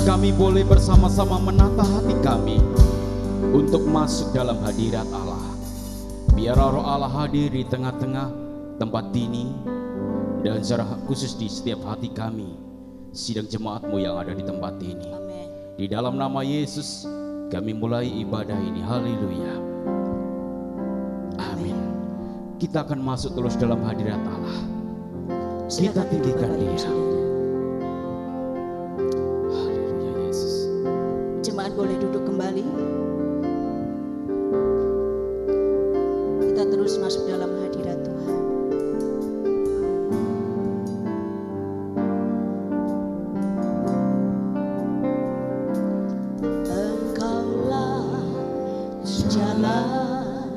kami boleh bersama-sama menata hati kami untuk masuk dalam hadirat Allah. Biar roh Allah hadir di tengah-tengah tempat ini dan secara khusus di setiap hati kami, sidang jemaatmu yang ada di tempat ini. Amin. Di dalam nama Yesus kami mulai ibadah ini. Haleluya. Amin. Kita akan masuk terus dalam hadirat Allah. Kita tinggikan Dia. Haleluya Yesus. Jemaat boleh duduk kembali. Kita terus masuk dalam hadirat Tuhan. Engkaulah jalan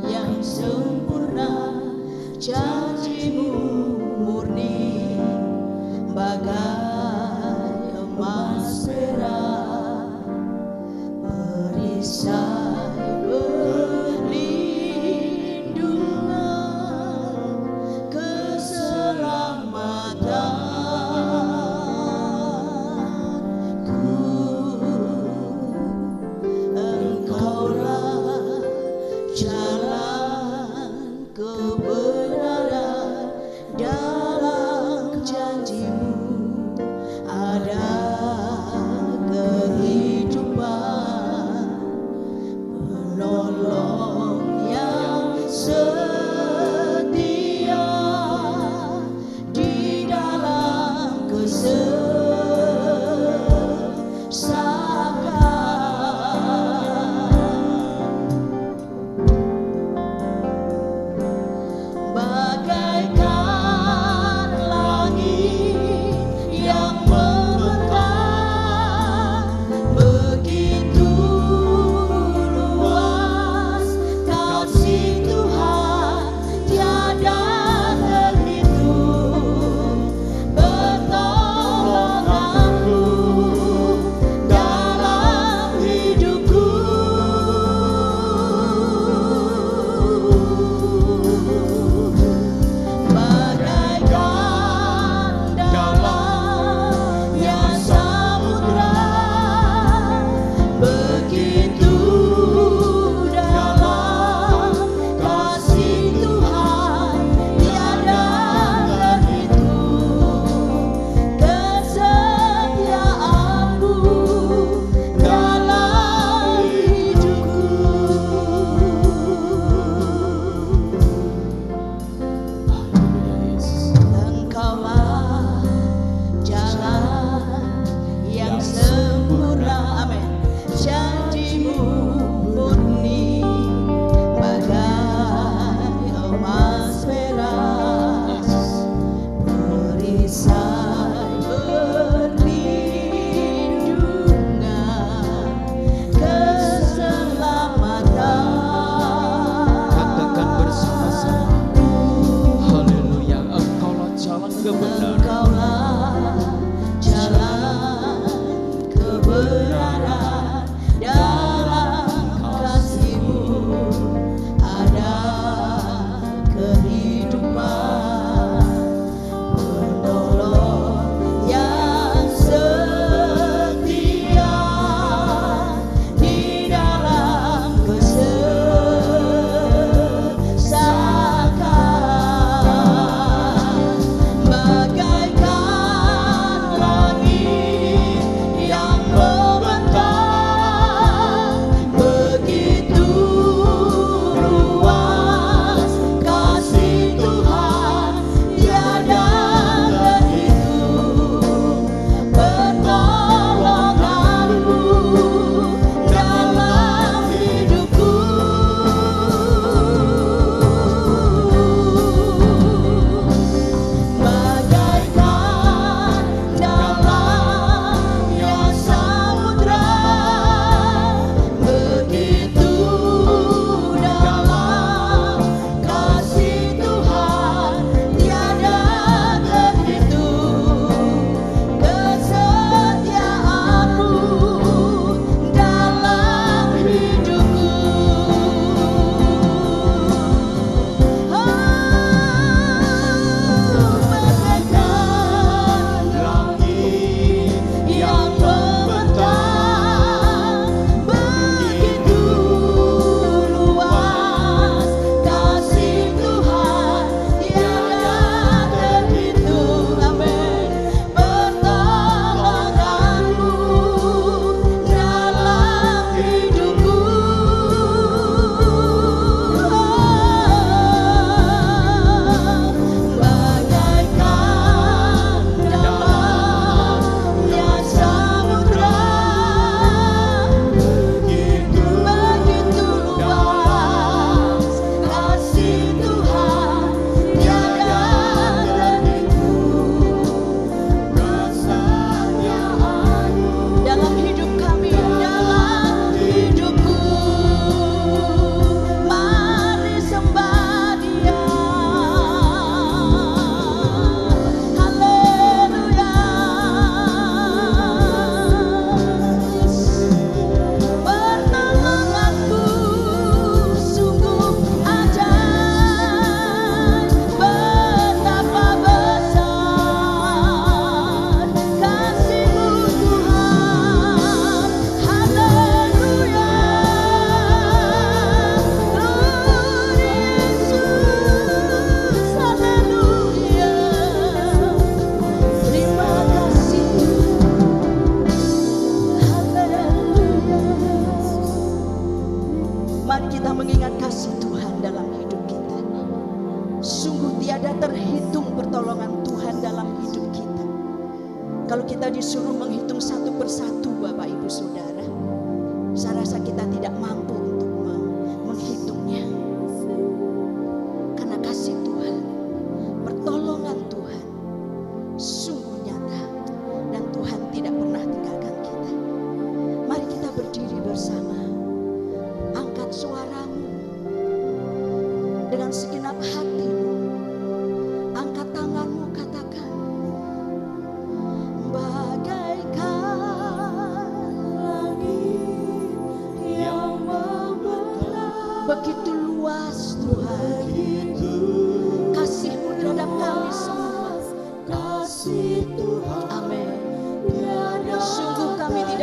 yang sempurna, janjimu murni bagai emas perak, perisai perlindungan, keselamatanku. Engkaulah jalan kebenaran, dalam janjimu ada kehidupan, penolong yang setia di dalam kesesakan. Bagaikan langit yang membentang, begitu luas kasih Tuhan, tiada terhitung. Bertolong aku dalam hidupku. Bagaikan dalam yang samudra, begitu dalam kasih Tuhan, tiada terhitung. Kesetiaanmu dalam hidupku. Haleluya Yesus. Engkaulah jalan yang sempurna, amin. Janjimu murni bagai emas perak, perisai perlindungan, keselamatan. Katakan bersama-sama. Haleluya. Engkaulah jalan kebenaran. Engkaulah jalan kebenaran, dalam kasih-Mu ada kehidupan, penolong yang setia di dalam kesesakan. Bagaikan langit yang membentang,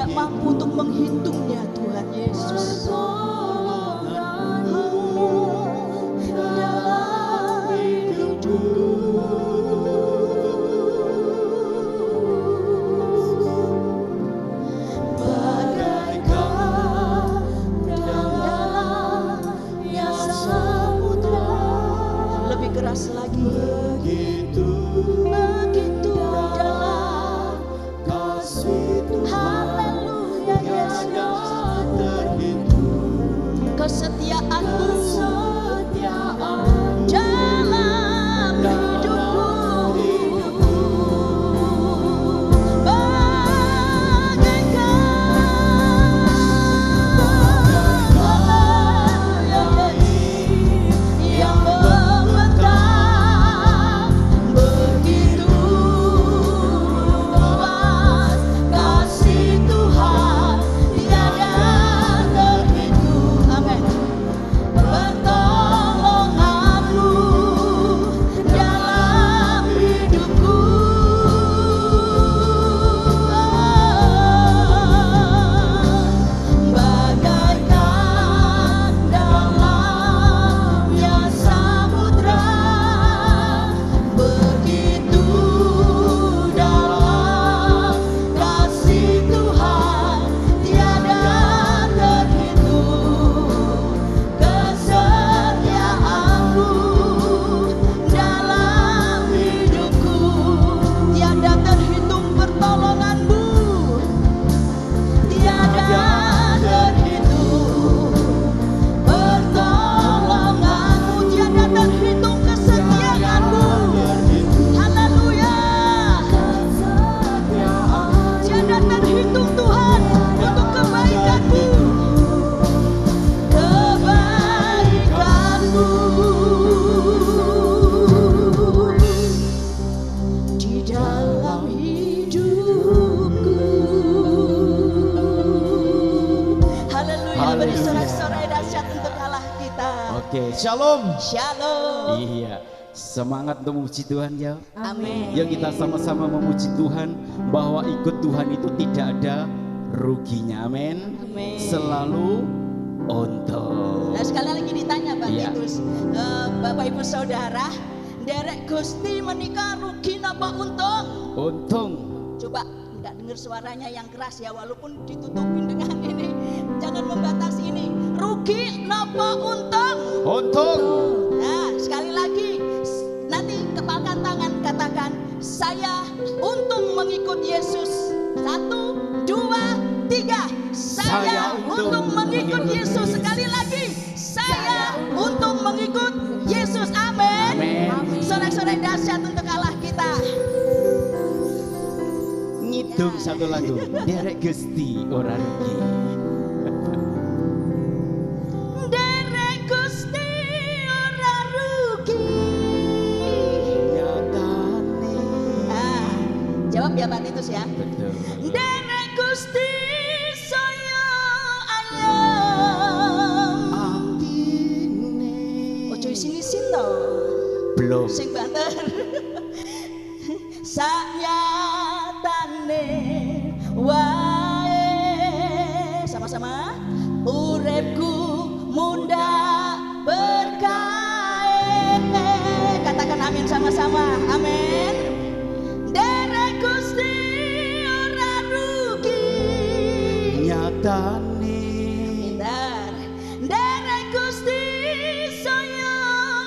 tidak mampu untuk menghitungnya Tuhan Yesus. Dalam hidupku bagaikan dalamnya samudra. Lebih keras lagi. Begitu dalam kasih Tuhan. Haleluya Yesus. Kesetiaanmu dalam hidupku bagaikan yang membentang begitu luas kasih Tuhan tiada terhitung. Amin. Pertolonganmu dalam hidupku bagaikan dalamnya samudra. Begitu dalam kasih Tuhan tiada terhitung. Kesetiaanmu dalam hidupku tiada terhitung. Pertolonganmu tiada terhitung. Pertolonganmu tiada terhitung. Kesetiaanmu, haleluya, tiada terhitung Tuhan untuk kebaikanmu. Kebaikanmu di dalam hidupku. Haleluya, beri sorak-sorai dahsyat untuk Allah kita. Oke, shalom. Shalom. Iya, semangat untuk memuji Tuhan ya. Amin. Yuk kita sama-sama memuji Tuhan bahwa ikut Tuhan itu tidak ada ruginya. Amin. Amin. Selalu untung. Nah, sekali lagi ditanya Pak Iya. Titus, Bapak Ibu Saudara, derek Gusti menikah rugi napa untung? Untung. Coba enggak dengar suaranya yang keras ya, walaupun ditutupin dengan ini. Jangan membatasi ini. Rugi napa untung? Untung. Nah, sekali lagi, nanti kepalkan tangan, katakan, saya untung mengikut Yesus. 1, 2, 3. Saya untung mengikut Yesus. Sekali lagi, saya untung mengikut Yesus. Amin. Amin. Sorak-sorai dahsyat untuk Allah kita. Ngidung satu lagu. Derek Gusti ora rugi. Derek Gusti ora rugi. Nyatane. Nah, jawab ya Pak Titus ya. Betul. Derek Gusti saya ayam. Atine. Ojo isin-isin to. Belum. Sing banter. Sayatane wae. Sama-sama. Uripku mundhak berkah. Katakan amin sama-sama. Amin. Derek Gusti ora rugi. Nyatane. Pintar. Derek Gusti saya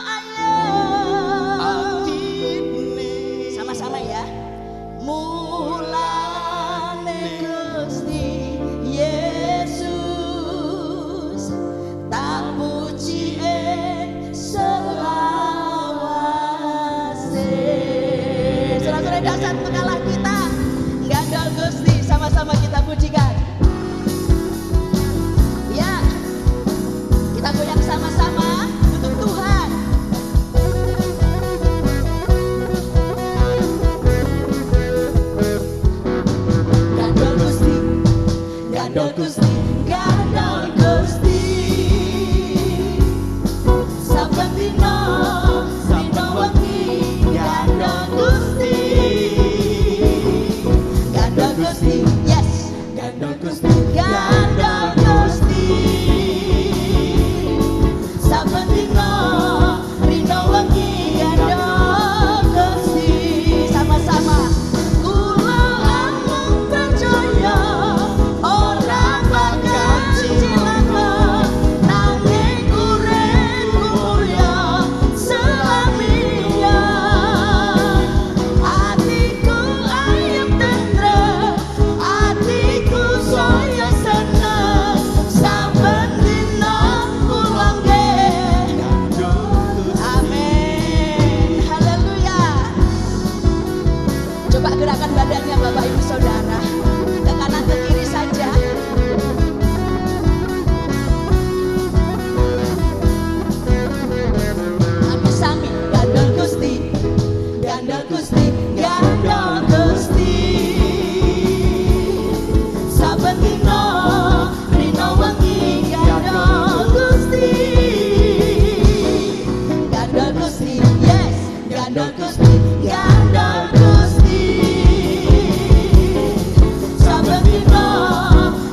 ayam. Atine. Sama-sama ya. Mulane Gusti Yesus tak puji selawase. Sorak-sorai dahsyat untuk Allah kita. Gandol Gusti, sama-sama kita pujikan. Ya, kita goyang sama-sama untuk Tuhan. Gandol Gusti, gandol Gusti, gandol Gusti. Saben dina, dina wengi, gandol Gusti. Gandol Gusti, yes. Gandol Gusti, Gandol Gusti. Saben dina rino wengi gandol Gusti. Sama-sama. Kula amung percaya ora bakal cilaka, nanging uripku mulya selaminya. Atiku ayem tentrem, atiku saya seneng, saben dina kula nggih Gandol Gusti. amin. Haleluya. Coba gerakan badannya Bapak Ibu Saudara, ke kanan ke kiri saja. Sami-sami. Gandol Gusti, Gandol Gusti, Gandol Gusti. Saben dina rino wengi Gandol Gusti. Gandol Gusti, yes, Gandol Gusti, Gandol Gusti. Saben dina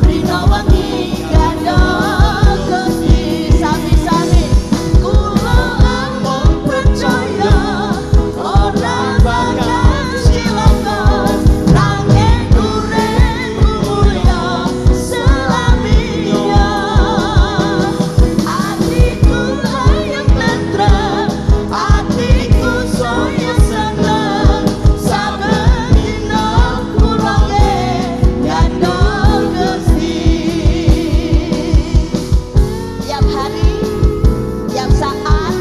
rino wengi Gandol Gusti. Sami-sami. Kula amung percaya ora bakal cilaka, nanging uripku mulya selaminya. Atiku ayem tentrem, atiku saya seneng, saben dina kula nggih gandol Gusti. Tiap hari, tiap saat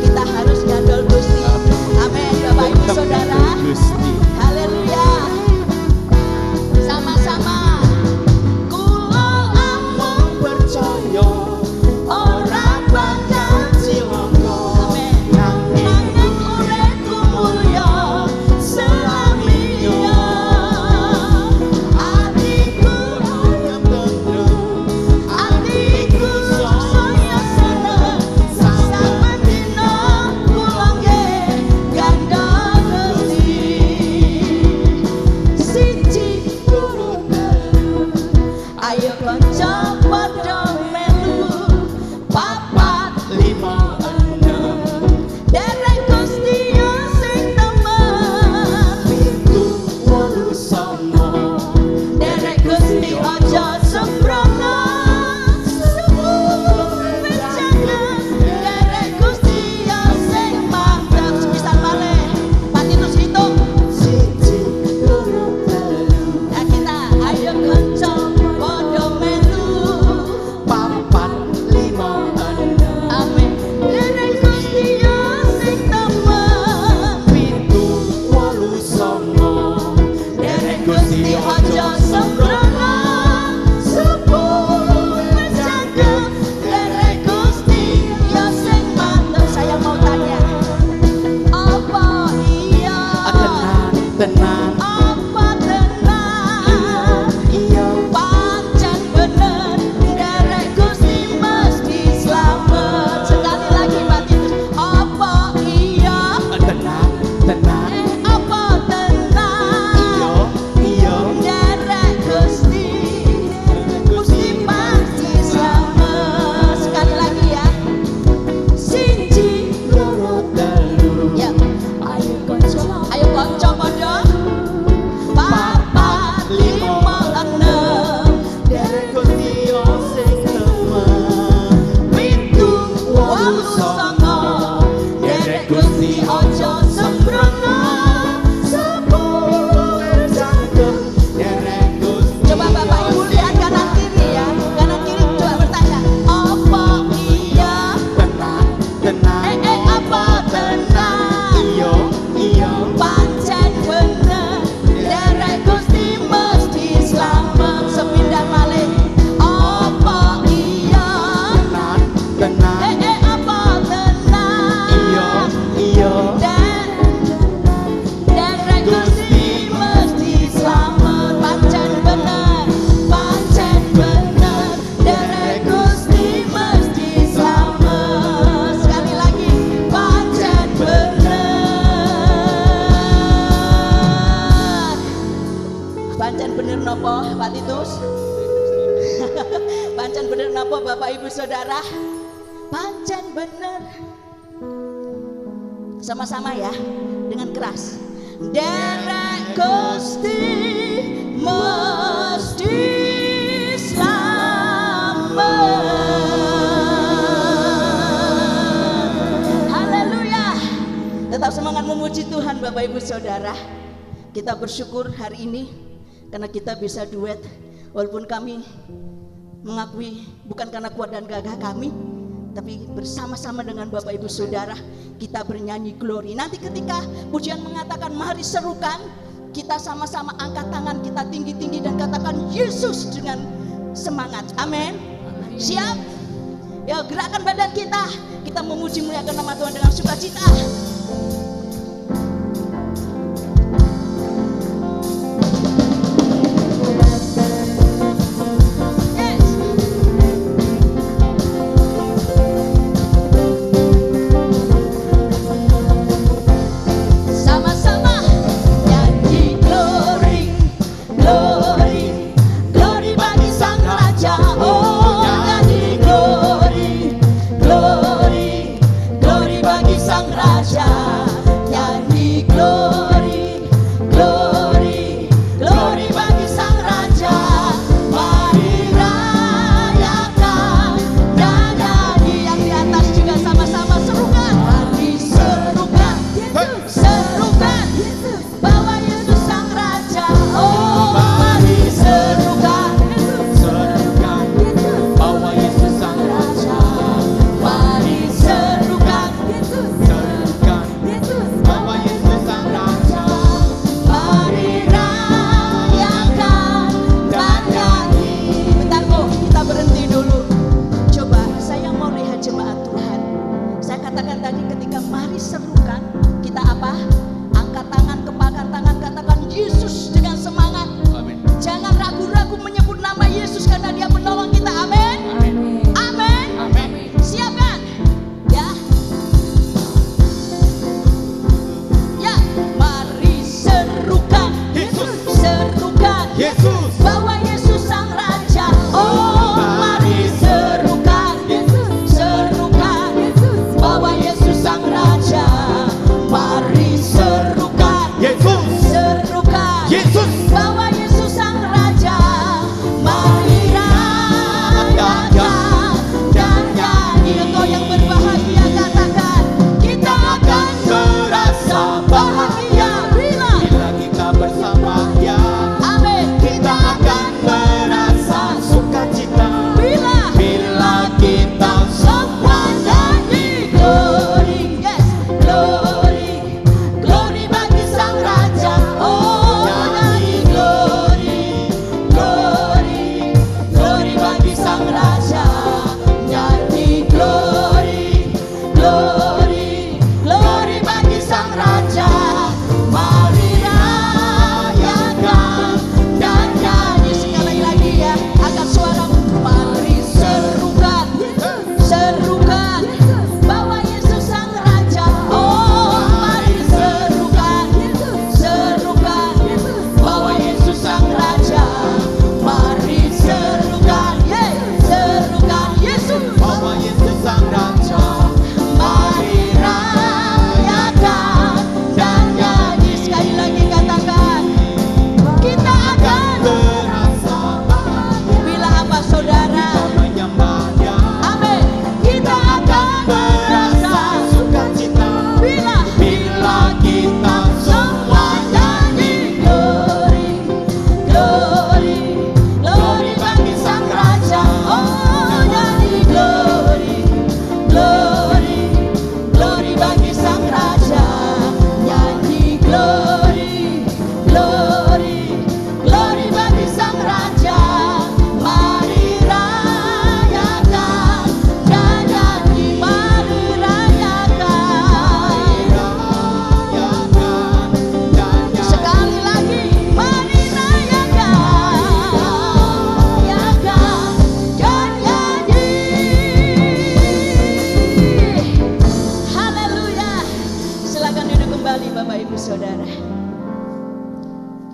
kita harus gandol Gusti. Amin, Bapak Ibu Saudara. Gusti. Haleluya. Sama-sama. Kula amung Percaya ora bakal cilaka. Amin. Nanging uripku mulya selaminya. Atiku ayem tentrem, atiku saya seneng, saben dina kula nggih gandol Gusti. Siji loro telu, ayo kanca padha melu. Papat lima enam, derek Gusti yo sing temen. pitu wolu songo, Derek Gusti aja sembrono, sepuluh bencana. Derek Gusti yo sing mantep. Sepisan malih, patitus hitung. siji loro telu, Nah kita ayo kanca padha melu. Yesus. Pancen bener napa Bapak Ibu Saudara? Pancen bener. Sama-sama ya, dengan keras. Derek Gusti mesti selamat. Haleluya. Tetap semangat memuji Tuhan Bapak Ibu Saudara. Kita bersyukur hari ini karena kita bisa duet. Walaupun kami mengakui bukan karena kuat dan gagah kami, tapi bersama-sama dengan Bapak Ibu Saudara kita bernyanyi glory. Nanti ketika pujian mengatakan mari serukan, kita sama-sama angkat tangan kita tinggi-tinggi dan katakan Yesus dengan semangat. Amin. Siap? Ya, gerakkan badan kita. Kita memuji muliakan nama Tuhan dengan sukacita.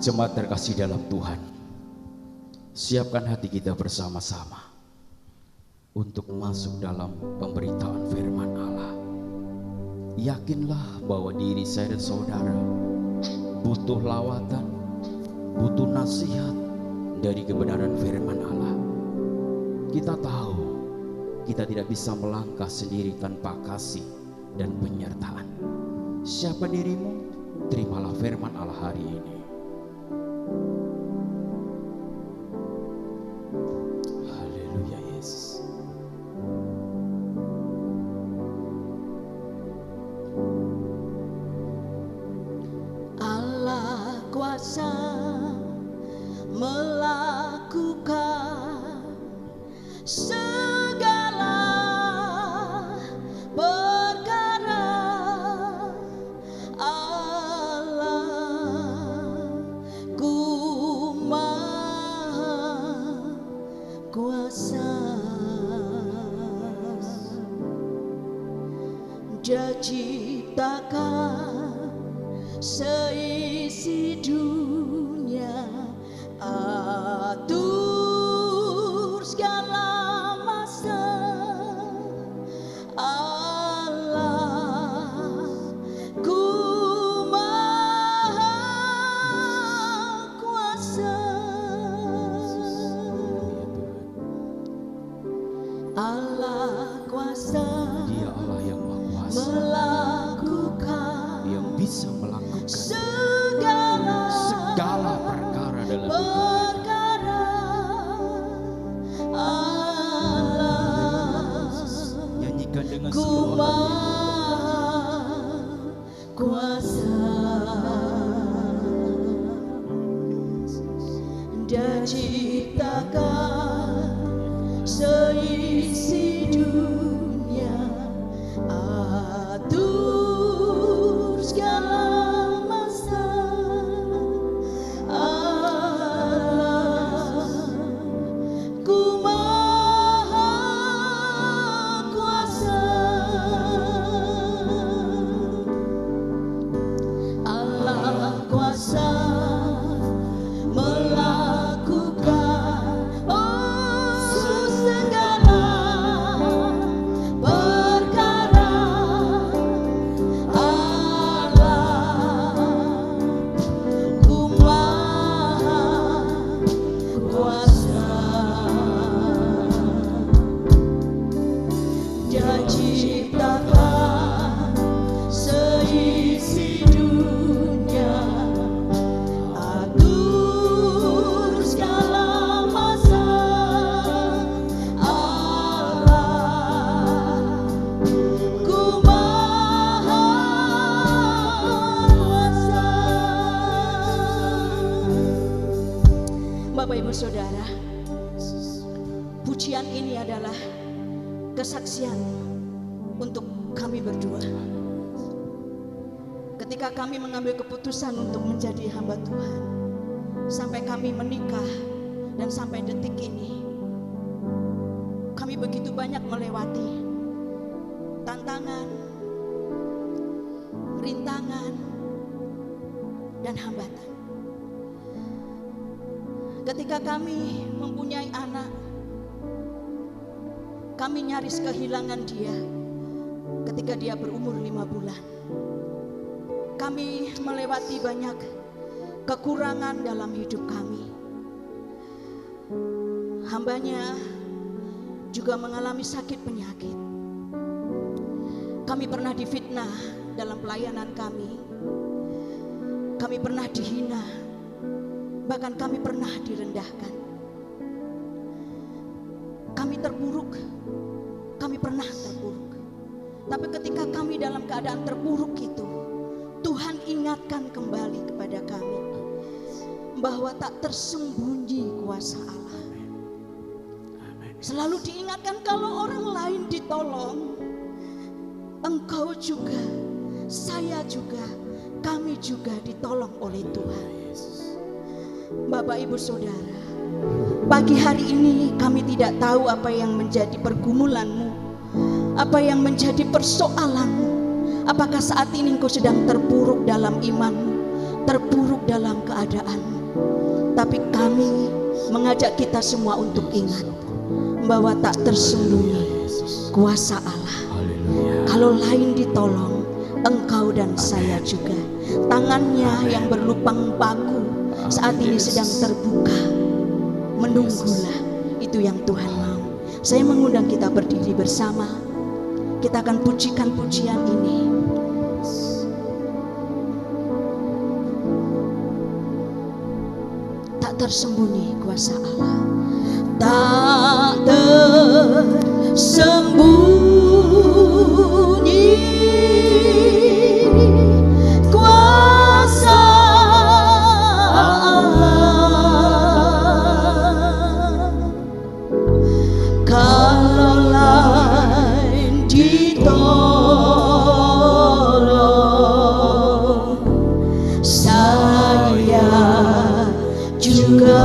Jemaat terkasih dalam Tuhan, Siapkan hati kita bersama-sama untuk masuk dalam pemberitaan firman Allah. Yakinlah bahwa diri saya dan saudara butuh lawatan, butuh nasihat dari kebenaran firman Allah. Kita tahu kita tidak bisa melangkah sendiri tanpa kasih dan penyertaan. Siapa dirimu? Terimalah firman Allah hari ini. Haleluya Yesus. Allah kuasa melakukan segala perkara. Allahku Maha Kuasa. Dia ciptakan seisi dunia, atur segala masa. Allahku Maha Kuasa. Allah kuasa, Dia Allah yang Maha Kuasa, melakukan yang bisa melakukan segala perkara dalam hidup. perkara. Nyanyikan dengan Ku seluruh hati. Maha Kuasa. Dia ciptakan seisi dunia, atur segala masa. Allahku Maha Kuasa. Allah kuasa melakukan segala perkara. Allahku Maha Kuasa. Dia ciptakan seisi dunia, atur segala masa. Allahku Maha Kuasa. Bapak Ibu Saudara, pujian ini adalah kesaksian untuk kami berdua. Ketika kami mengambil keputusan untuk menjadi hamba Tuhan, sampai kami menikah dan sampai detik ini, kami begitu banyak melewati tantangan, rintangan, dan hambatan. Ketika kami mempunyai anak, kami nyaris kehilangan dia ketika dia berumur 5 bulan. Kami melewati banyak kekurangan dalam hidup kami. Hambanya juga mengalami sakit penyakit. Kami pernah difitnah dalam pelayanan kami. Kami pernah dihina, bahkan kami pernah direndahkan. Kami terpuruk, kami pernah terpuruk. Tapi ketika kami dalam keadaan terpuruk itu, Tuhan ingatkan kembali kepada kami bahwa tak tersembunyi kuasa Allah. Selalu diingatkan kalau orang lain ditolong, engkau juga, saya juga, kami juga ditolong oleh Tuhan. Bapak Ibu Saudara, pagi hari ini kami tidak tahu apa yang menjadi pergumulanmu, apa yang menjadi persoalanmu. Apakah saat ini engkau sedang terpuruk dalam imanmu, terpuruk dalam keadaanmu. Tapi kami mengajak kita semua untuk ingat bahwa tak tersembunyi kuasa Allah. Kalau lain ditolong, engkau dan saya juga. Tangannya yang berlubang paku saat ini sedang terbuka. Menunggulah, itu yang Tuhan mau. Saya mengundang kita berdiri bersama. Kita akan pujikan pujian ini. Tak tersembunyi kuasa Allah. Tak tersembunyi kuasa Allah. Kalau lain ditolong, saya juga.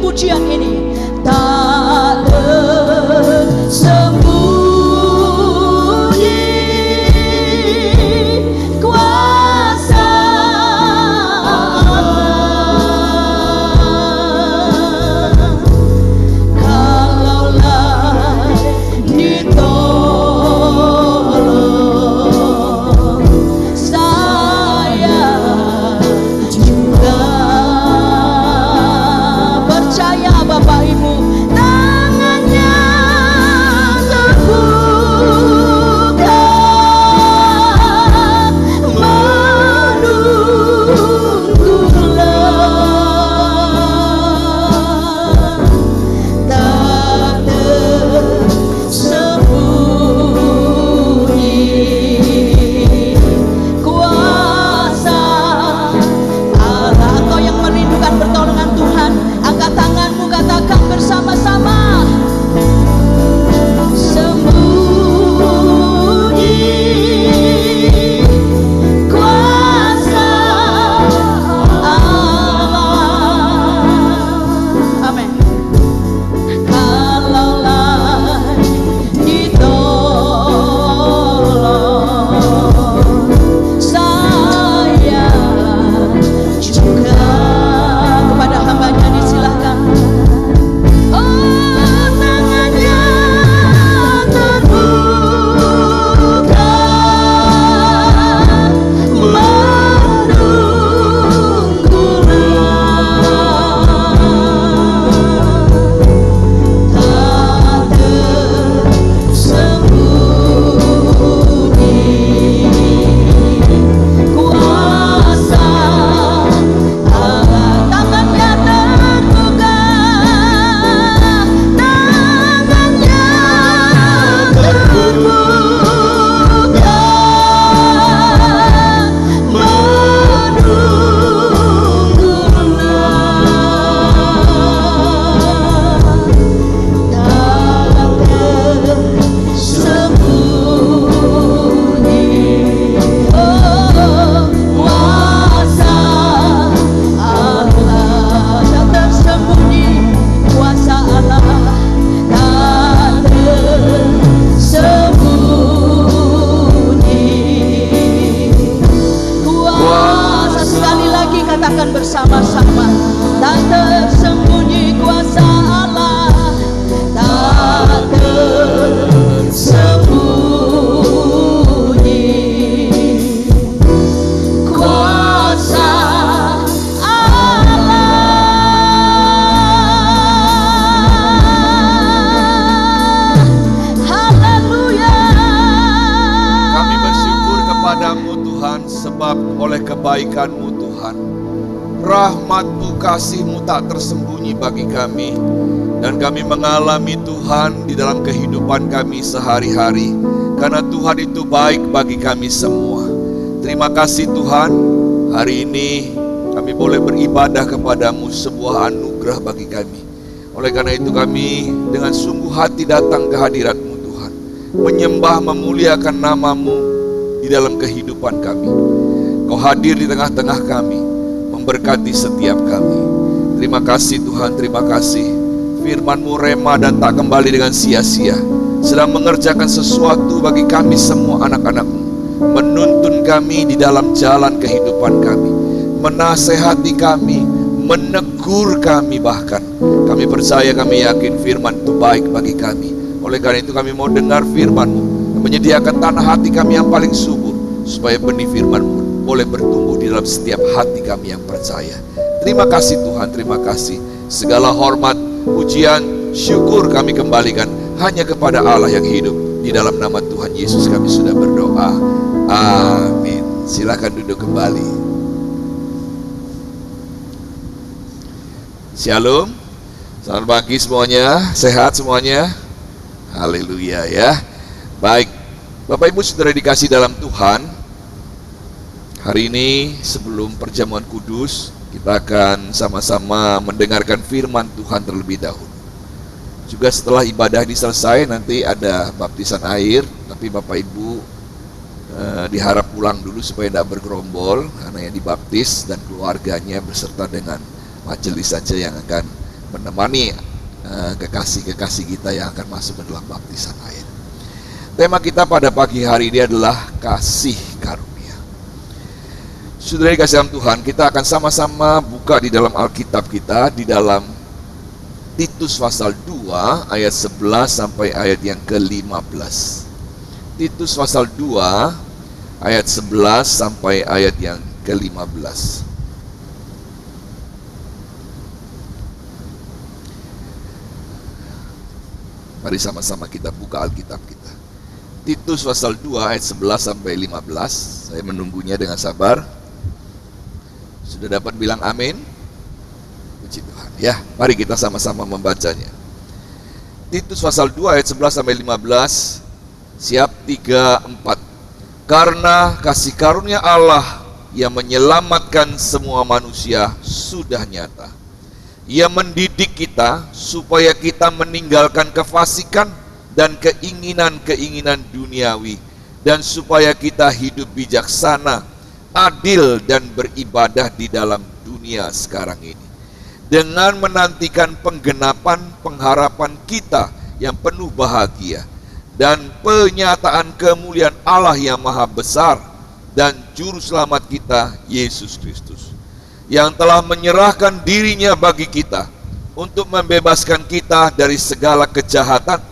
Pujian ini tak tersembunyi kuasa Allah. Kalaulah ditolong, saya juga. Percaya Bapak Ibu, tangannya terbuka menunggulah. Tak tersembunyi kuasa Allah. Engkau yang merindukan pertolongan Tuhan, angkat tanganmu, katakan bersama-sama. Sembunyi kuasa Allah. Amin. Kalaulah ditolong, saya juga. Kepada hambanya disilahkan. Oh, tangannya terbuka menunggulah. Tak tersembunyi kuasa Allah. Tangannya terbuka, tangannya terbuka bersama-sama. Tak tersembunyi kuasa Allah, tak tersembunyi kuasa Allah. Haleluya. Kami bersyukur kepadamu Tuhan, sebab oleh kebaikan-Mu Tuhan, rahmat-Mu, kasih-Mu tak tersembunyi bagi kami. Dan kami mengalami Tuhan di dalam kehidupan kami sehari-hari. Karena Tuhan itu baik bagi kami semua. Terima kasih Tuhan, hari ini kami boleh beribadah kepadamu, sebuah anugerah bagi kami. Oleh karena itu kami dengan sungguh hati datang ke hadirat-Mu Tuhan, menyembah, memuliakan nama-Mu di dalam kehidupan kami. Kau hadir di tengah-tengah kami, memberkati setiap kami. Terima kasih Tuhan, terima kasih. Firman-Mu rema dan tak kembali dengan sia-sia, sedang mengerjakan sesuatu bagi kami semua anak-anak-Mu, menuntun kami di dalam jalan kehidupan kami, menasehati kami, menegur kami bahkan. Kami percaya, kami yakin firman itu baik bagi kami. Oleh karena itu kami mau dengar firman-Mu, menyediakan tanah hati kami yang paling subur, supaya benih firman-Mu boleh bertumbuh di dalam setiap hati kami yang percaya. Terima kasih Tuhan, terima kasih. Segala hormat, pujian, syukur kami kembalikan hanya kepada Allah yang hidup. Di dalam nama Tuhan Yesus kami sudah berdoa. Amin. Silakan duduk kembali. Shalom, selamat pagi semuanya, sehat semuanya, haleluya ya. Baik, Bapak Ibu saudara dikasih dalam Tuhan, hari ini sebelum perjamuan kudus, kita akan sama-sama mendengarkan firman Tuhan terlebih dahulu. Juga setelah ibadah ini selesai, nanti ada baptisan air, tapi Bapak Ibu diharap pulang dulu supaya tidak bergerombol, karena yang dibaptis dan keluarganya beserta dengan majelis saja yang akan menemani kekasih-kekasih kita yang akan masuk ke dalam baptisan air. Tema kita pada pagi hari ini adalah kasih karunia. Saudara dikasih dalam Tuhan, kita akan sama-sama buka di dalam Alkitab kita, di dalam Titus pasal 2 ayat 11 sampai ayat yang ke-15. Titus pasal 2 ayat 11 sampai ayat yang ke-15. Mari sama-sama kita buka Alkitab kita. Titus pasal 2 ayat 11 sampai 15. Saya menunggunya dengan sabar. Sudah dapat bilang amin? Puji Tuhan. Ya, mari kita sama-sama membacanya. Titus pasal 2 ayat 11 sampai 15. Siap 3, 4. Karena kasih karunia Allah yang menyelamatkan semua manusia sudah nyata. Ia mendidik kita supaya kita meninggalkan kefasikan dan keinginan-keinginan duniawi, dan supaya kita hidup bijaksana, adil, dan beribadah di dalam dunia sekarang ini, dengan menantikan penggenapan pengharapan kita yang penuh bahagia dan penyataan kemuliaan Allah yang maha besar dan juru selamat kita Yesus Kristus, yang telah menyerahkan dirinya bagi kita untuk membebaskan kita dari segala kejahatan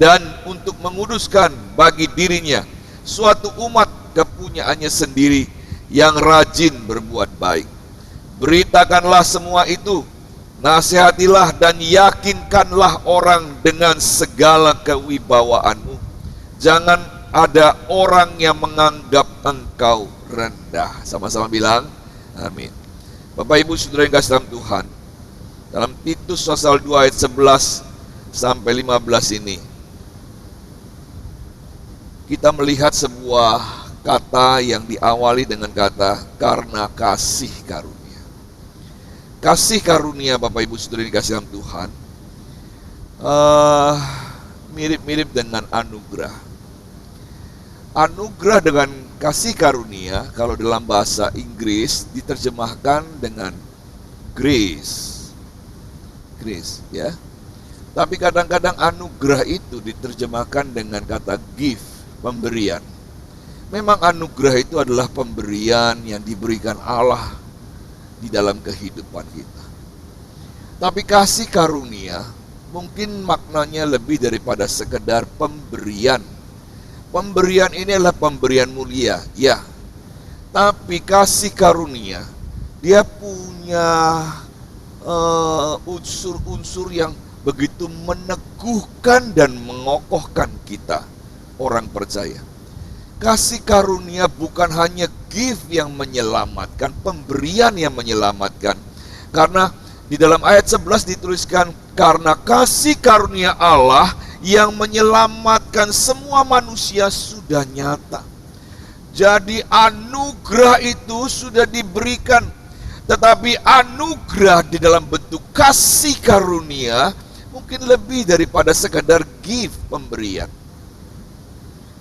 dan untuk menguduskan bagi dirinya suatu umat kepunyaannya sendiri yang rajin berbuat baik. Beritakanlah semua itu, nasihatilah dan yakinkanlah orang dengan segala kewibawaanmu. Jangan ada orang yang menganggap engkau rendah. Sama-sama bilang amin. Bapak Ibu saudara yang kasih dalam Tuhan, dalam Titus pasal 2 ayat 11 sampai 15 ini, kita melihat sebuah kata yang diawali dengan kata karena kasih karunia. Kasih karunia Bapak Ibu saudara yang dikasih dalam Tuhan, mirip-mirip dengan anugerah. Anugerah dengan kasih karunia kalau dalam bahasa Inggris diterjemahkan dengan grace. Grace, ya. Tapi kadang-kadang anugerah itu diterjemahkan dengan kata gift, pemberian. Memang anugerah itu adalah pemberian yang diberikan Allah di dalam kehidupan kita. Tapi kasih karunia mungkin maknanya lebih daripada sekedar pemberian. Pemberian ini adalah pemberian mulia, ya. Tapi kasih karunia, dia punya unsur-unsur yang begitu meneguhkan dan mengokohkan kita, orang percaya. Kasih karunia bukan hanya gift yang menyelamatkan, pemberian yang menyelamatkan. Karena di dalam ayat 11 dituliskan, karena kasih karunia Allah yang menyelamatkan semua manusia sudah nyata. Jadi anugerah itu sudah diberikan, tetapi anugerah di dalam bentuk kasih karunia mungkin lebih daripada sekadar gift, pemberian.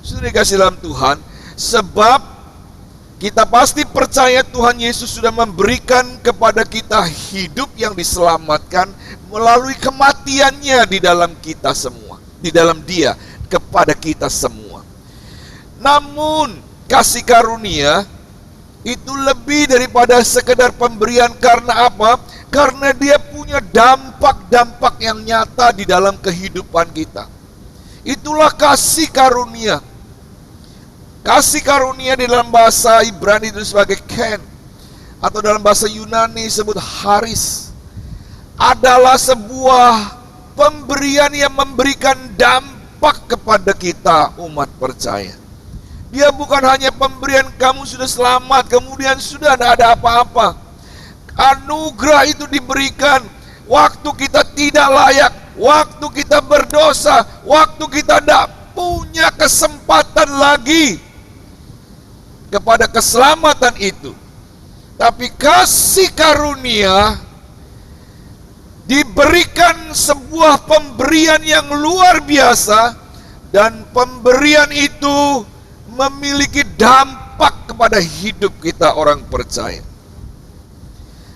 Sudah dikasih dalam Tuhan, sebab kita pasti percaya Tuhan Yesus sudah memberikan kepada kita hidup yang diselamatkan melalui kematiannya di dalam kita semua, di dalam Dia kepada kita semua. Namun kasih karunia itu lebih daripada sekedar pemberian. Karena apa? Karena dia punya dampak-dampak yang nyata di dalam kehidupan kita. Itulah kasih karunia. Kasih karunia di dalam bahasa Ibrani itu sebagai ken, atau dalam bahasa Yunani disebut haris, adalah sebuah pemberian yang memberikan dampak kepada kita umat percaya. Dia bukan hanya pemberian kamu sudah selamat, kemudian sudah tidak ada apa-apa. Anugerah itu diberikan waktu kita tidak layak, waktu kita berdosa, waktu kita tidak punya kesempatan lagi kepada keselamatan itu. Tapi kasih karunia diberikan sebuah pemberian yang luar biasa, dan pemberian itu memiliki dampak kepada hidup kita orang percaya.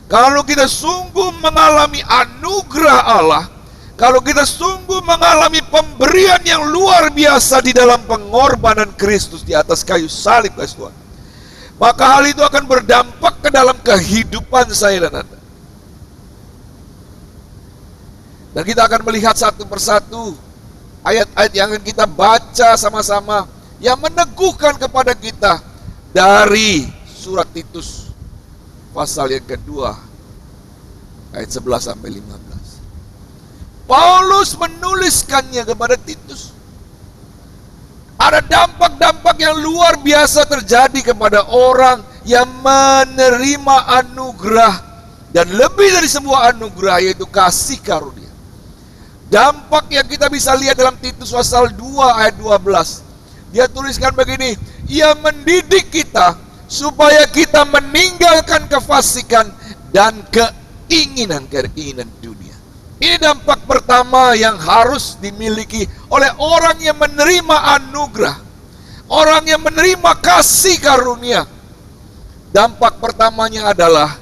Kalau kita sungguh mengalami anugerah Allah, kalau kita sungguh mengalami pemberian yang luar biasa di dalam pengorbanan Kristus di atas kayu salib, guys Tuhan, maka hal itu akan berdampak ke dalam kehidupan saya dan Anda. Dan kita akan melihat satu persatu ayat-ayat yang akan kita baca sama-sama, yang meneguhkan kepada kita dari surat Titus pasal yang kedua ayat 11 sampai 15. Paulus menuliskannya kepada Titus. Ada dampak-dampak yang luar biasa terjadi kepada orang yang menerima anugerah, dan lebih dari sebuah anugerah, yaitu kasih karunia. Dampak yang kita bisa lihat dalam Titus pasal 2 ayat 12. Dia tuliskan begini, ia mendidik kita supaya kita meninggalkan kefasikan dan keinginan dunia. Ini dampak pertama yang harus dimiliki oleh orang yang menerima anugerah, orang yang menerima kasih karunia. Dampak pertamanya adalah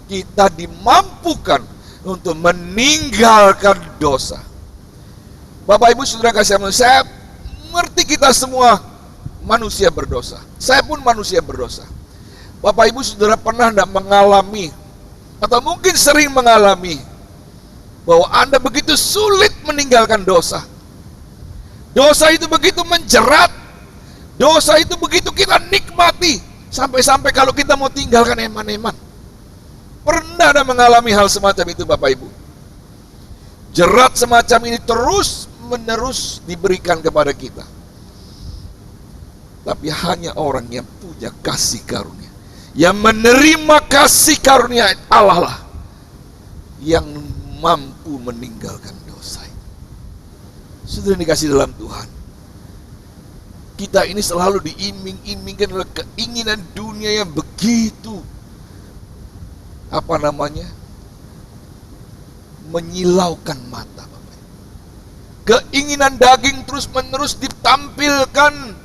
kita dimampukan untuk meninggalkan dosa. Bapak Ibu Saudara kasih saya mengerti kita semua manusia berdosa. Saya pun manusia berdosa. Bapak Ibu Saudara pernah tidak mengalami, atau mungkin sering mengalami, bahwa Anda begitu sulit meninggalkan dosa. Dosa itu begitu menjerat, dosa itu begitu kita nikmati, sampai-sampai kalau kita mau tinggalkan eman-eman. Pernah Anda mengalami hal semacam itu Bapak Ibu? Jerat semacam ini terus menerus diberikan kepada kita. Tapi hanya orang yang punya kasih karunia, yang menerima kasih karunia Allah lah, yang mampu meninggalkan dosa itu. Sudah dikasih dalam Tuhan, kita ini selalu diiming-imingkan oleh keinginan dunia yang begitu menyilaukan mata. Keinginan daging terus-menerus ditampilkan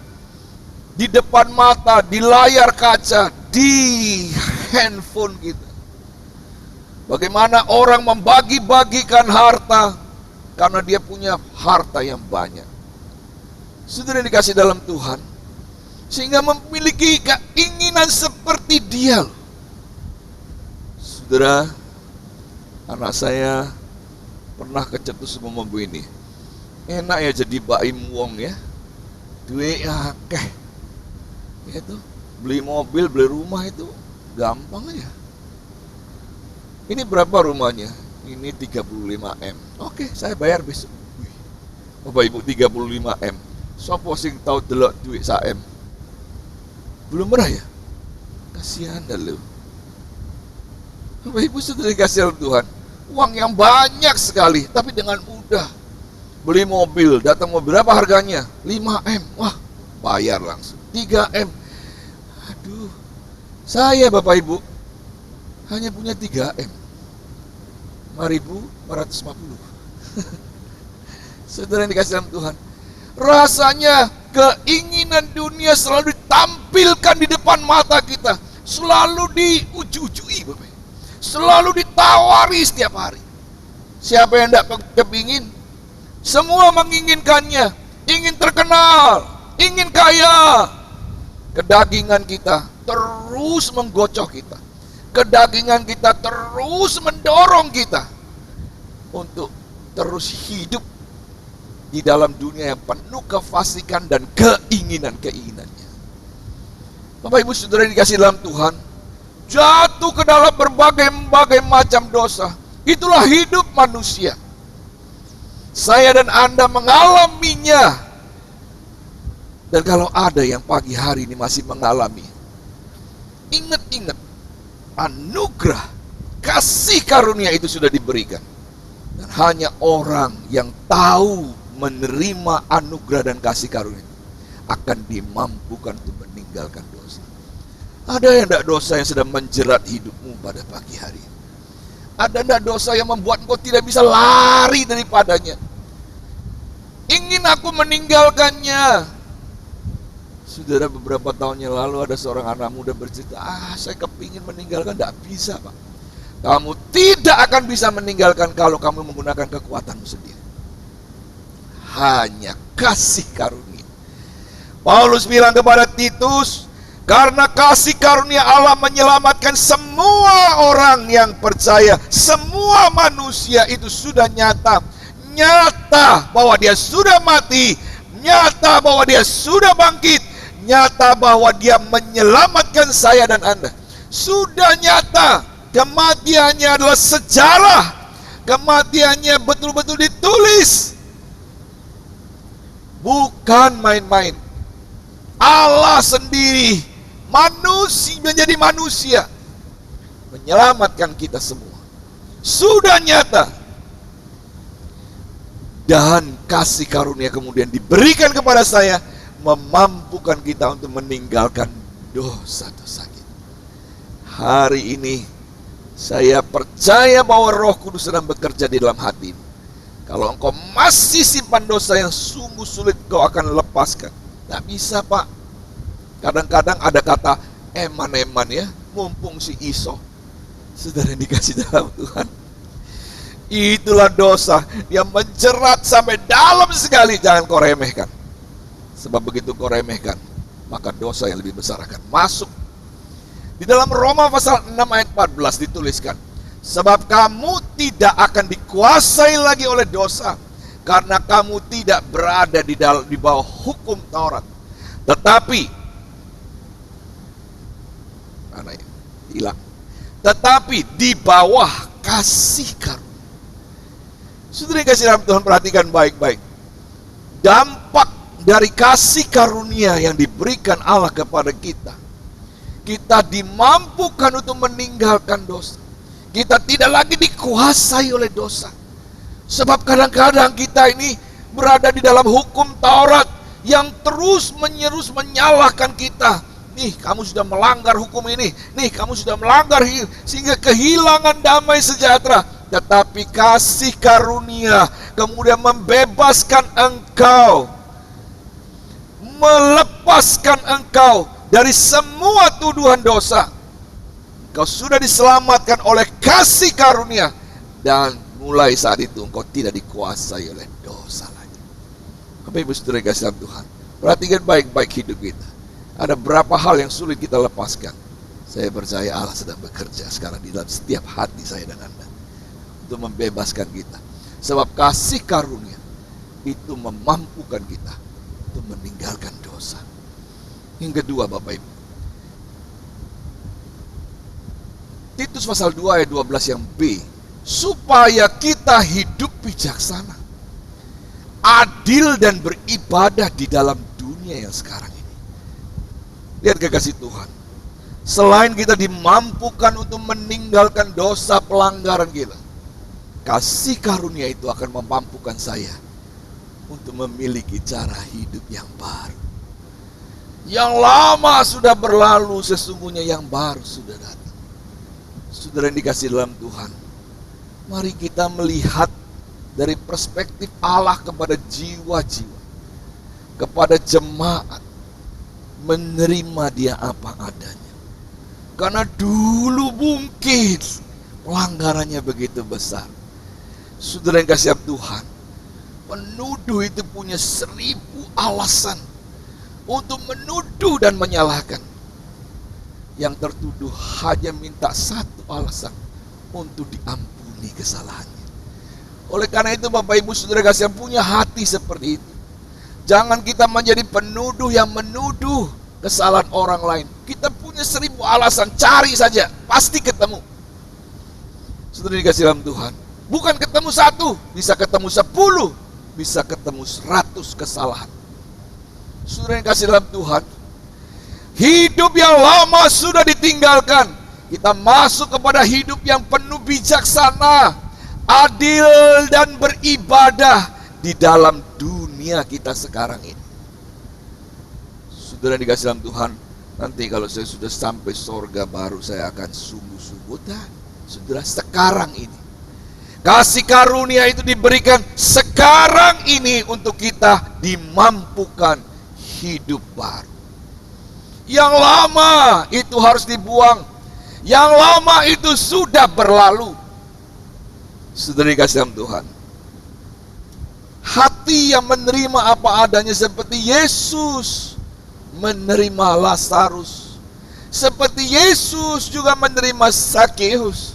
di depan mata, di layar kaca, di handphone kita. Bagaimana orang membagi-bagikan harta karena dia punya harta yang banyak. Saudara dikasih dalam Tuhan, sehingga memiliki keinginan seperti dia. Saudara, anak saya pernah kecetus ngomong begini, enak ya jadi baim wong ya, duit akeh, itu beli mobil, beli rumah itu gampang aja. Ini berapa rumahnya? Ini 35M. Oke, saya bayar besok. Bapak Ibu, 35M. Sopo sing tahu delok duit saem? Belum murah ya? Kasihan dah lu. Bapak Ibu sudah dikasih oleh Tuhan uang yang banyak sekali, tapi dengan mudah. Beli mobil, datang mobil berapa harganya? 5M. Wah, bayar langsung. 3M. Aduh, saya Bapak Ibu hanya punya 3M, 5.450. Saudara yang dikasih dalam Tuhan, rasanya keinginan dunia selalu ditampilkan di depan mata kita, selalu diuju-ujui, Bapak Ibu, selalu ditawari setiap hari. Siapa yang tidak kepingin? Semua menginginkannya, ingin terkenal, ingin kaya. Kedagingan kita terus menggocok kita, kedagingan kita terus mendorong kita untuk terus hidup di dalam dunia yang penuh kefasikan dan keinginan-keinginannya. Bapak Ibu Saudara yang dikasih dalam Tuhan, jatuh ke dalam berbagai macam dosa. Itulah hidup manusia. Saya dan Anda mengalaminya. Dan kalau ada yang pagi hari ini masih mengalami, ingat-ingat, anugerah, kasih karunia itu sudah diberikan. Dan hanya orang yang tahu menerima anugerah dan kasih karunia itu akan dimampukan untuk meninggalkan dosa. Ada yang tidak dosa yang sedang menjerat hidupmu pada pagi hari ini? Ada tidak dosa yang membuat engkau tidak bisa lari daripadanya? Ingin aku meninggalkannya. Saudara, beberapa tahun yang lalu ada seorang anak muda bercerita, saya kepingin meninggalkan, tidak bisa Pak. Kamu tidak akan bisa meninggalkan kalau kamu menggunakan kekuatanmu sendiri. Hanya kasih karunia. Paulus bilang kepada Titus, karena kasih karunia Allah menyelamatkan semua orang yang percaya. Semua manusia itu sudah nyata. Nyata bahwa dia sudah mati, nyata bahwa dia sudah bangkit, nyata bahwa dia menyelamatkan saya dan Anda. Sudah nyata, kematiannya adalah sejarah. Kematiannya betul-betul ditulis. Bukan main-main. Allah sendiri manusia menjadi manusia, menyelamatkan kita semua. Sudah nyata. Dan kasih karunia kemudian diberikan kepada saya, memampukan kita untuk meninggalkan dosa-dosa kita. Hari ini saya percaya bahwa Roh Kudus sedang bekerja di dalam hati. Kalau engkau masih simpan dosa yang sungguh sulit kau akan lepaskan. Tidak bisa Pak. Kadang-kadang ada kata eman-eman ya, mumpung si iso. Saudara yang dikasih dalam Tuhan, itulah dosa yang menjerat sampai dalam sekali. Jangan kau remehkan. Sebab begitu kau remehkan, maka dosa yang lebih besar akan masuk. Di dalam Roma pasal 6 ayat 14 dituliskan, sebab kamu tidak akan dikuasai lagi oleh dosa, karena kamu tidak berada di bawah hukum Taurat, tetapi di bawah kasih karunia. Saudara yang kasih dalam Tuhan, perhatikan baik-baik. Dampak dari kasih karunia yang diberikan Allah kepada kita, kita dimampukan untuk meninggalkan dosa. Kita tidak lagi dikuasai oleh dosa. Sebab kadang-kadang kita ini berada di dalam hukum Taurat yang terus menyerus menyalahkan kita. Nih, kamu sudah melanggar hukum ini. Nih, kamu sudah melanggar, sehingga kehilangan damai sejahtera. Tetapi kasih karunia kemudian membebaskan engkau, melepaskan engkau dari semua tuduhan dosa. Engkau sudah diselamatkan oleh kasih karunia, dan mulai saat itu engkau tidak dikuasai oleh dosa lagi. Bapak Ibu Saudara kasih Tuhan, perhatikan baik-baik hidup kita. Ada berapa hal yang sulit kita lepaskan. Saya percaya Allah sedang bekerja sekarang di dalam setiap hati saya dan Anda untuk membebaskan kita. Sebab kasih karunia itu memampukan kita untuk meninggalkan dosa. Yang kedua Bapak Ibu, Titus pasal 2 ayat 12 yang B, supaya kita hidup bijaksana, adil dan beribadah di dalam dunia yang sekarang ini. Lihat kekasih Tuhan, selain kita dimampukan untuk meninggalkan dosa pelanggaran kita, kasih karunia itu akan memampukan saya untuk memiliki cara hidup yang baru. Yang lama sudah berlalu, sesungguhnya yang baru sudah datang. Saudara yang dikasihi dalam Tuhan, mari kita melihat dari perspektif Allah kepada jiwa-jiwa, kepada jemaat, menerima dia apa adanya. Karena dulu mungkin pelanggarannya begitu besar. Saudara yang kasih Tuhan, penuduh itu punya 1000 alasan untuk menuduh dan menyalahkan. Yang tertuduh hanya minta satu alasan, untuk diampuni kesalahannya. Oleh karena itu Bapak Ibu Saudara kasih yang punya hati seperti itu, jangan kita menjadi penuduh yang menuduh kesalahan orang lain. Kita punya 1000 alasan, cari saja, pasti ketemu. Saudara dikasih dalam Tuhan, bukan ketemu 1, bisa ketemu 10, bisa ketemu 100 kesalahan. Saudara yang kasih dalam Tuhan, hidup yang lama sudah ditinggalkan. Kita masuk kepada hidup yang penuh bijaksana, adil dan beribadah di dalam dunia kita sekarang ini. Saudara yang dikasih dalam Tuhan, nanti kalau saya sudah sampai sorga baru saya akan sungguh-sungguh. Saudara, sekarang ini kasih karunia itu diberikan sekarang ini untuk kita dimampukan hidup baru. Yang lama itu harus dibuang, yang lama itu sudah berlalu. Saudara dikasih dalam Tuhan, hati yang menerima apa adanya seperti Yesus menerima Lazarus, seperti Yesus juga menerima Zakheus,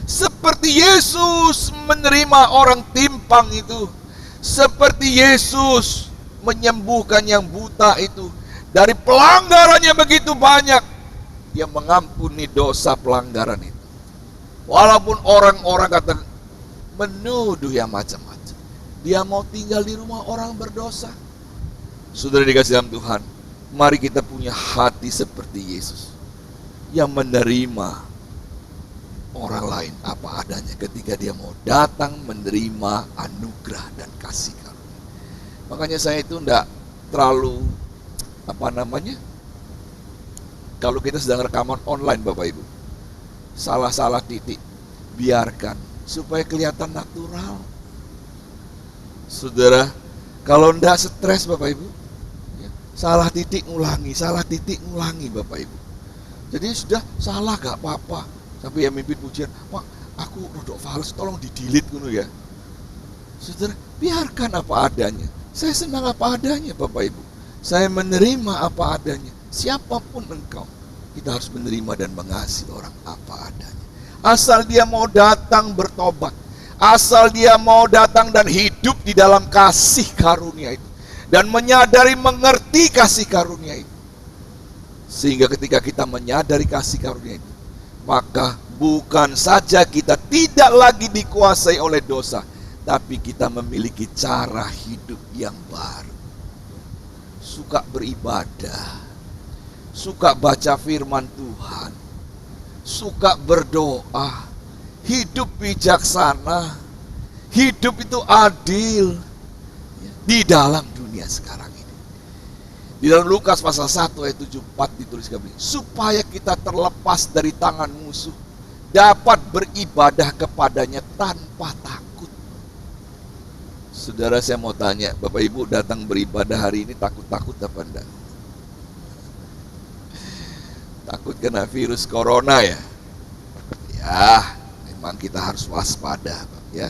seperti Yesus menerima orang timpang itu, seperti Yesus menyembuhkan yang buta itu. Dari pelanggarannya begitu banyak, dia mengampuni dosa pelanggaran itu. Walaupun orang-orang kata menuduh yang macam-macam, dia mau tinggal di rumah orang berdosa. Saudara dikasih dalam Tuhan, mari kita punya hati seperti Yesus, yang menerima orang lain apa adanya ketika dia mau datang menerima anugerah dan kasih karunia. Makanya saya itu enggak terlalu kalau kita sedang rekaman online Bapak Ibu, salah-salah titik biarkan supaya kelihatan natural. Saudara, kalau enggak stres Bapak Ibu, salah titik ngulangi Bapak Ibu. Jadi sudah salah gak apa-apa. Sampai yang mimpin pujian, Pak, aku rodok fals, tolong di-delete dulu ya. Saudara, biarkan apa adanya. Saya senang apa adanya Bapak Ibu. Saya menerima apa adanya. Siapapun engkau, kita harus menerima dan mengasihi orang apa adanya. Asal dia mau datang bertobat, asal dia mau datang dan hidup di dalam kasih karunia itu, dan menyadari mengerti kasih karunia itu. Sehingga ketika kita menyadari kasih karunia itu, maka bukan saja kita tidak lagi dikuasai oleh dosa, tapi kita memiliki cara hidup yang baru. Suka beribadah, suka baca firman Tuhan, suka berdoa, hidup bijaksana, hidup itu adil di dalam dunia sekarang ini. Di dalam Lukas pasal 1 ayat 74 dituliskan begini, supaya kita terlepas dari tangan musuh, dapat beribadah kepadanya tanpa takut. Saudara, saya mau tanya, Bapak Ibu datang beribadah hari ini takut-takut apa enggak? Takut kena virus corona ya? Ya, memang kita harus waspada, ya.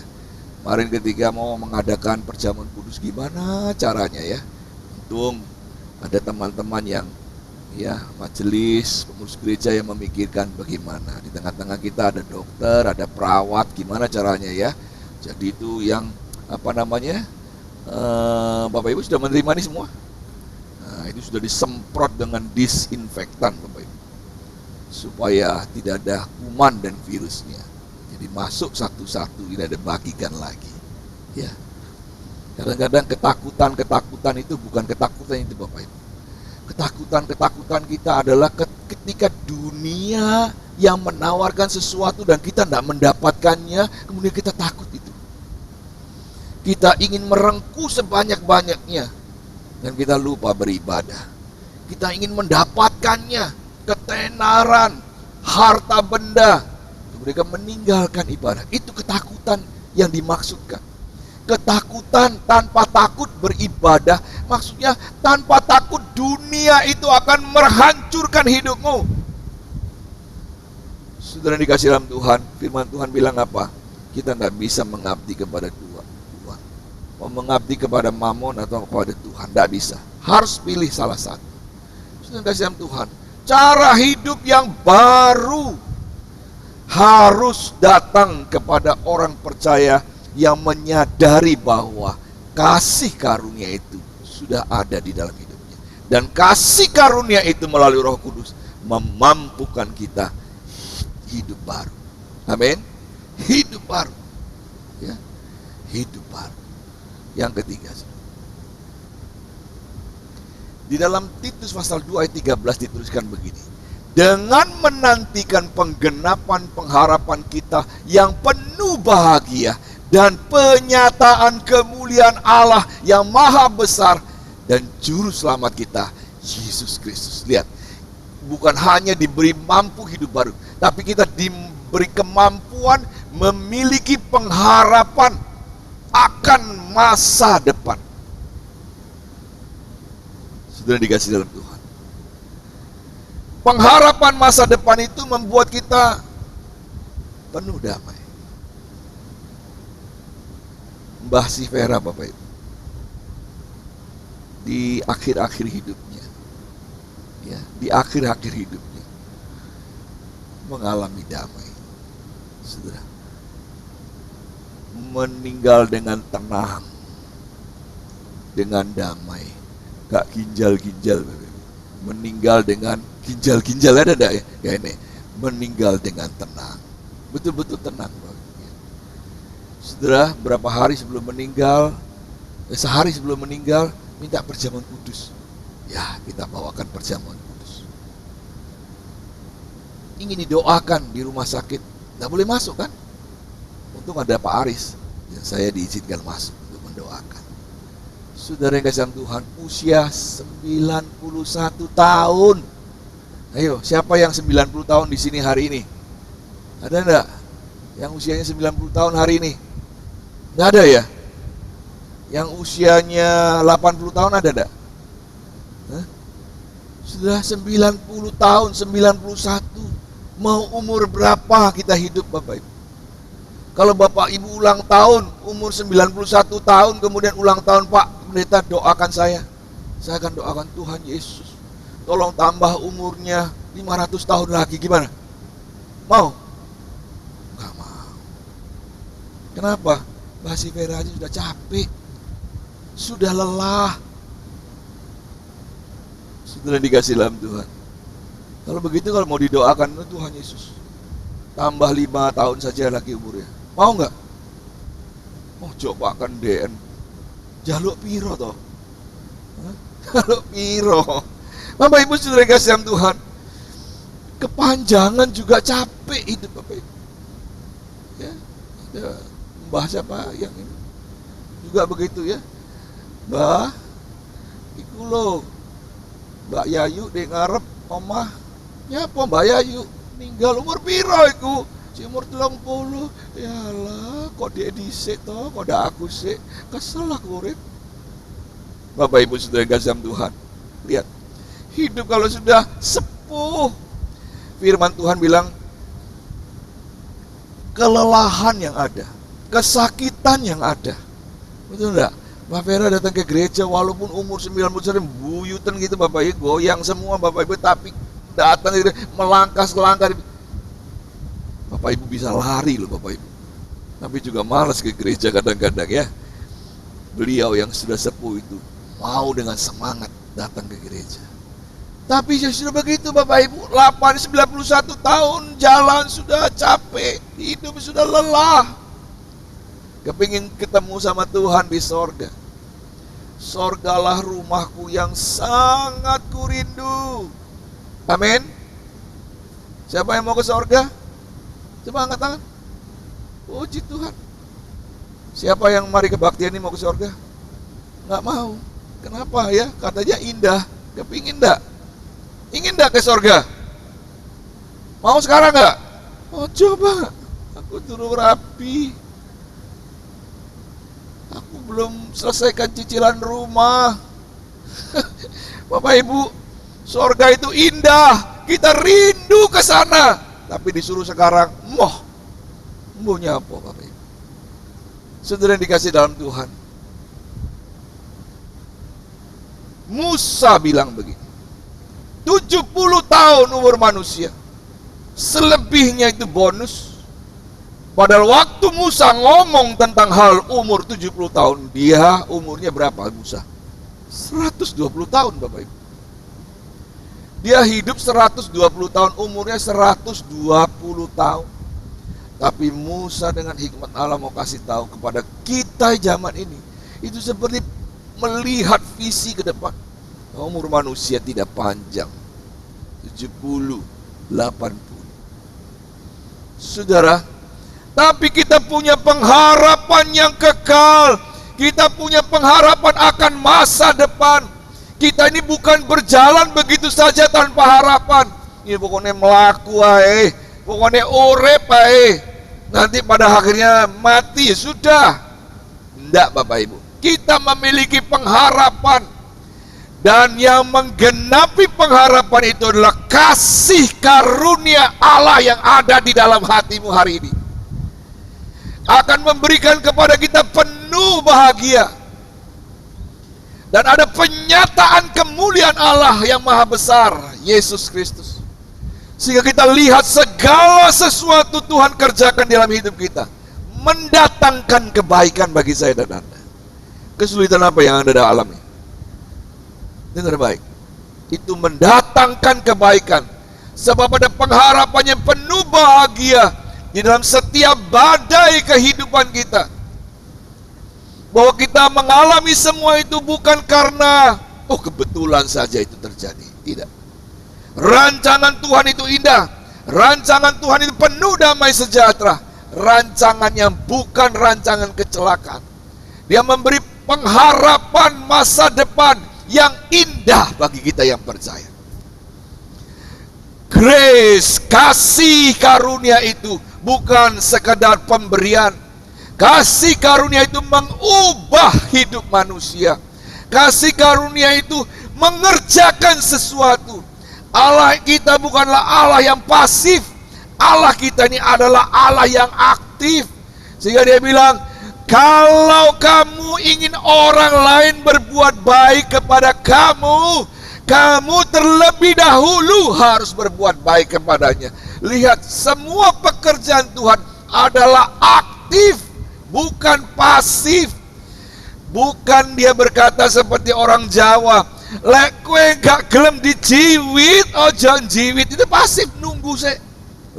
Kemarin ketika mau mengadakan perjamuan kudus, gimana caranya ya? Untung ada teman-teman yang majelis pengurus gereja yang memikirkan bagaimana. Di tengah-tengah kita ada dokter, ada perawat, gimana caranya ya? Jadi itu yang Bapak Ibu sudah menerima ini semua. Nah, itu sudah disemprot dengan disinfektan Bapak Ibu, supaya tidak ada kuman dan virusnya. Jadi masuk satu-satu, tidak ada bagikan lagi. Ya. Kadang-kadang ketakutan itu bukan ketakutan itu Bapak Ibu. Ketakutan kita adalah ketika dunia yang menawarkan sesuatu dan kita tidak mendapatkannya, kemudian kita takut itu. Kita ingin merengkuh sebanyak-banyaknya dan kita lupa beribadah. Kita ingin mendapatkannya, ketenaran, harta benda. Mereka meninggalkan ibadah. Itu ketakutan yang dimaksudkan. Ketakutan tanpa takut beribadah, maksudnya tanpa takut dunia itu akan menghancurkan hidupmu. Saudara dikasih dalam Tuhan, firman Tuhan bilang apa? Kita nggak bisa mengabdi kepada dua. Mau mengabdi kepada Mamon atau kepada Tuhan, nggak bisa. Harus pilih salah satu. Saudara dikasih dalam Tuhan, cara hidup yang baru harus datang kepada orang percaya yang menyadari bahwa kasih karunia itu sudah ada di dalam hidupnya. Dan kasih karunia itu melalui Roh Kudus memampukan kita hidup baru. Amin. Hidup baru. Ya. Hidup baru. Yang ketiga, di dalam Titus pasal 2 ayat 13 dituliskan begini. Dengan menantikan penggenapan pengharapan kita yang penuh bahagia dan penyataan kemuliaan Allah yang maha besar dan juru selamat kita, Yesus Kristus. Lihat, bukan hanya diberi mampu hidup baru, tapi kita diberi kemampuan memiliki pengharapan akan masa depan. Sudah dikasih dalam Tuhan. Pengharapan masa depan itu membuat kita penuh damai. Mbah Si Vera, Bapak Ibu, di akhir-akhir hidupnya, ya, di akhir-akhir hidupnya mengalami damai. Saudara, meninggal dengan tenang, dengan damai, gak ginjal-ginjal, meninggal dengan ginjal-ginjal, ada enggak ya? Ya ini, meninggal dengan tenang, betul-betul tenang. Saudara, berapa hari sebelum meninggal, sehari sebelum meninggal, minta perjamuan kudus. Ya, kita bawakan perjamuan kudus. Ingin didoakan di rumah sakit, nggak boleh masuk kan? Untung ada Pak Aris, yang saya diizinkan masuk untuk mendoakan. Saudara yang kasih Tuhan, usia 91 tahun. Ayo, siapa yang 90 tahun di sini hari ini? Ada enggak yang usianya 90 tahun hari ini? Enggak ada ya? Yang usianya 80 tahun ada enggak? Sudah 90 tahun, 91. Mau umur berapa kita hidup, Bapak Ibu? Kalau Bapak Ibu ulang tahun, umur 91 tahun, kemudian ulang tahun, Pak Pendeta doakan saya akan doakan Tuhan Yesus, tolong tambah umurnya 500 tahun lagi. Gimana? Mau? Gak mau. Kenapa? Mbak Si Vera aja sudah capek, sudah lelah. Sudah dikasih dalam Tuhan. Kalau begitu, kalau mau didoakan Tuhan Yesus, tambah 5 tahun saja lagi umurnya. Mau nggak? Mau coba kan DN. Jaluk piro toh? Jaluk piro. Bapak Ibu sudah dikasih dalam Tuhan. Kepanjangan juga capek hidup Bapak Ibu. Ya, ada Mbah siapa yang ini juga begitu ya. Mbah, iku lo, Mbak Yayu di ngarep omah. Nyapa Mbak Yayu? Ninggal umur piro iku? Si umur 30. Yalah, kok dia dhisik to, kok dak aku sik. Kesel aku urip. Bapak Ibu sudah kasih Tuhan. Lihat, hidup kalau sudah sepuh, firman Tuhan bilang kelelahan yang ada, kesakitan yang ada. Betul enggak? Mbak Vera datang ke gereja walaupun umur 90 buyutan gitu Bapak Ibu, goyang semua Bapak Ibu, tapi datang ke gereja, melangkah selangkah. Bapak Ibu bisa lari loh Bapak Ibu. Tapi juga malas ke gereja kadang-kadang ya. Beliau yang sudah sepuh itu mau dengan semangat datang ke gereja. Tapi sudah begitu Bapak Ibu, 91 tahun jalan sudah capek, hidup sudah lelah. Kepingin ketemu sama Tuhan di sorga. Sorgalah rumahku yang sangat kurindu. Amin. Siapa yang mau ke sorga? Coba angkat tangan. Puji Tuhan. Siapa yang mari kebaktian ini mau ke sorga? Nggak mau. Kenapa ya? Katanya indah. Kepingin enggak? Ingin gak ke sorga? Mau sekarang gak? Oh coba, aku turun rapi. Aku belum selesaikan cicilan rumah. Bapak Ibu, sorga itu indah, kita rindu ke sana. Tapi disuruh sekarang, maunya apa Bapak Ibu? Saudara yang dikasih dalam Tuhan, Musa bilang begini, 70 tahun umur manusia, selebihnya itu bonus. Padahal waktu Musa ngomong tentang hal umur 70 tahun, dia umurnya berapa Musa? 120 tahun Bapak Ibu. Dia hidup 120 tahun, umurnya 120 tahun. Tapi Musa dengan hikmat Allah mau kasih tahu kepada kita zaman ini, itu seperti melihat visi ke depan. Umur manusia tidak panjang, 70, 80. Saudara, tapi kita punya pengharapan yang kekal. Kita punya pengharapan akan masa depan. Kita ini bukan berjalan begitu saja tanpa harapan. Ini pokoknya melaku ae, pokoknya urip ae. Nanti pada akhirnya mati, sudah. Tidak Bapak Ibu, kita memiliki pengharapan. Dan yang menggenapi pengharapan itu adalah kasih karunia Allah yang ada di dalam hatimu hari ini. Akan memberikan kepada kita penuh bahagia. Dan ada penyataan kemuliaan Allah yang maha besar, Yesus Kristus. Sehingga kita lihat segala sesuatu Tuhan kerjakan dalam hidup kita, mendatangkan kebaikan bagi saya dan Anda. Kesulitan apa yang Anda alami? Dengar baik, itu mendatangkan kebaikan. Sebab ada pengharapan yang penuh bahagia di dalam setiap badai kehidupan kita. Bahwa kita mengalami semua itu bukan karena kebetulan saja itu terjadi. Tidak. Rancangan Tuhan itu indah. Rancangan Tuhan itu penuh damai sejahtera. Rancangan yang bukan rancangan kecelakaan. Dia memberi pengharapan masa depan yang indah bagi kita yang percaya. Grace, kasih karunia itu bukan sekadar pemberian. Kasih karunia itu mengubah hidup manusia. Kasih karunia itu mengerjakan sesuatu. Allah kita bukanlah Allah yang pasif. Allah kita ini adalah Allah yang aktif. Sehingga dia bilang, kalau kamu ingin orang lain berbuat baik kepada kamu, kamu terlebih dahulu harus berbuat baik kepadanya. Lihat, semua pekerjaan Tuhan adalah aktif, bukan pasif. Bukan dia berkata seperti orang Jawa, lek kowe gak gelem dijiwit, ojo jiwit, itu pasif, nunggu sih.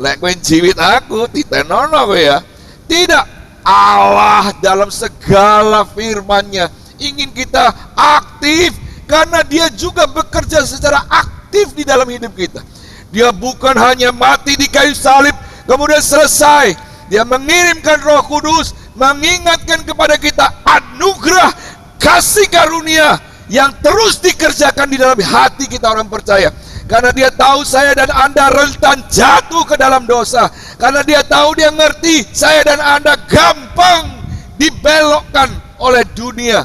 Lek kowe jiwit aku, titenono kowe ya. Tidak, Allah dalam segala firman-Nya ingin kita aktif, karena dia juga bekerja secara aktif di dalam hidup kita. Dia bukan hanya mati di kayu salib kemudian selesai. Dia mengirimkan Roh Kudus, mengingatkan kepada kita anugerah kasih karunia yang terus dikerjakan di dalam hati kita orang percaya. Karena dia tahu saya dan Anda rentan jatuh ke dalam dosa. Karena dia tahu, dia ngerti saya dan Anda gampang dibelokkan oleh dunia.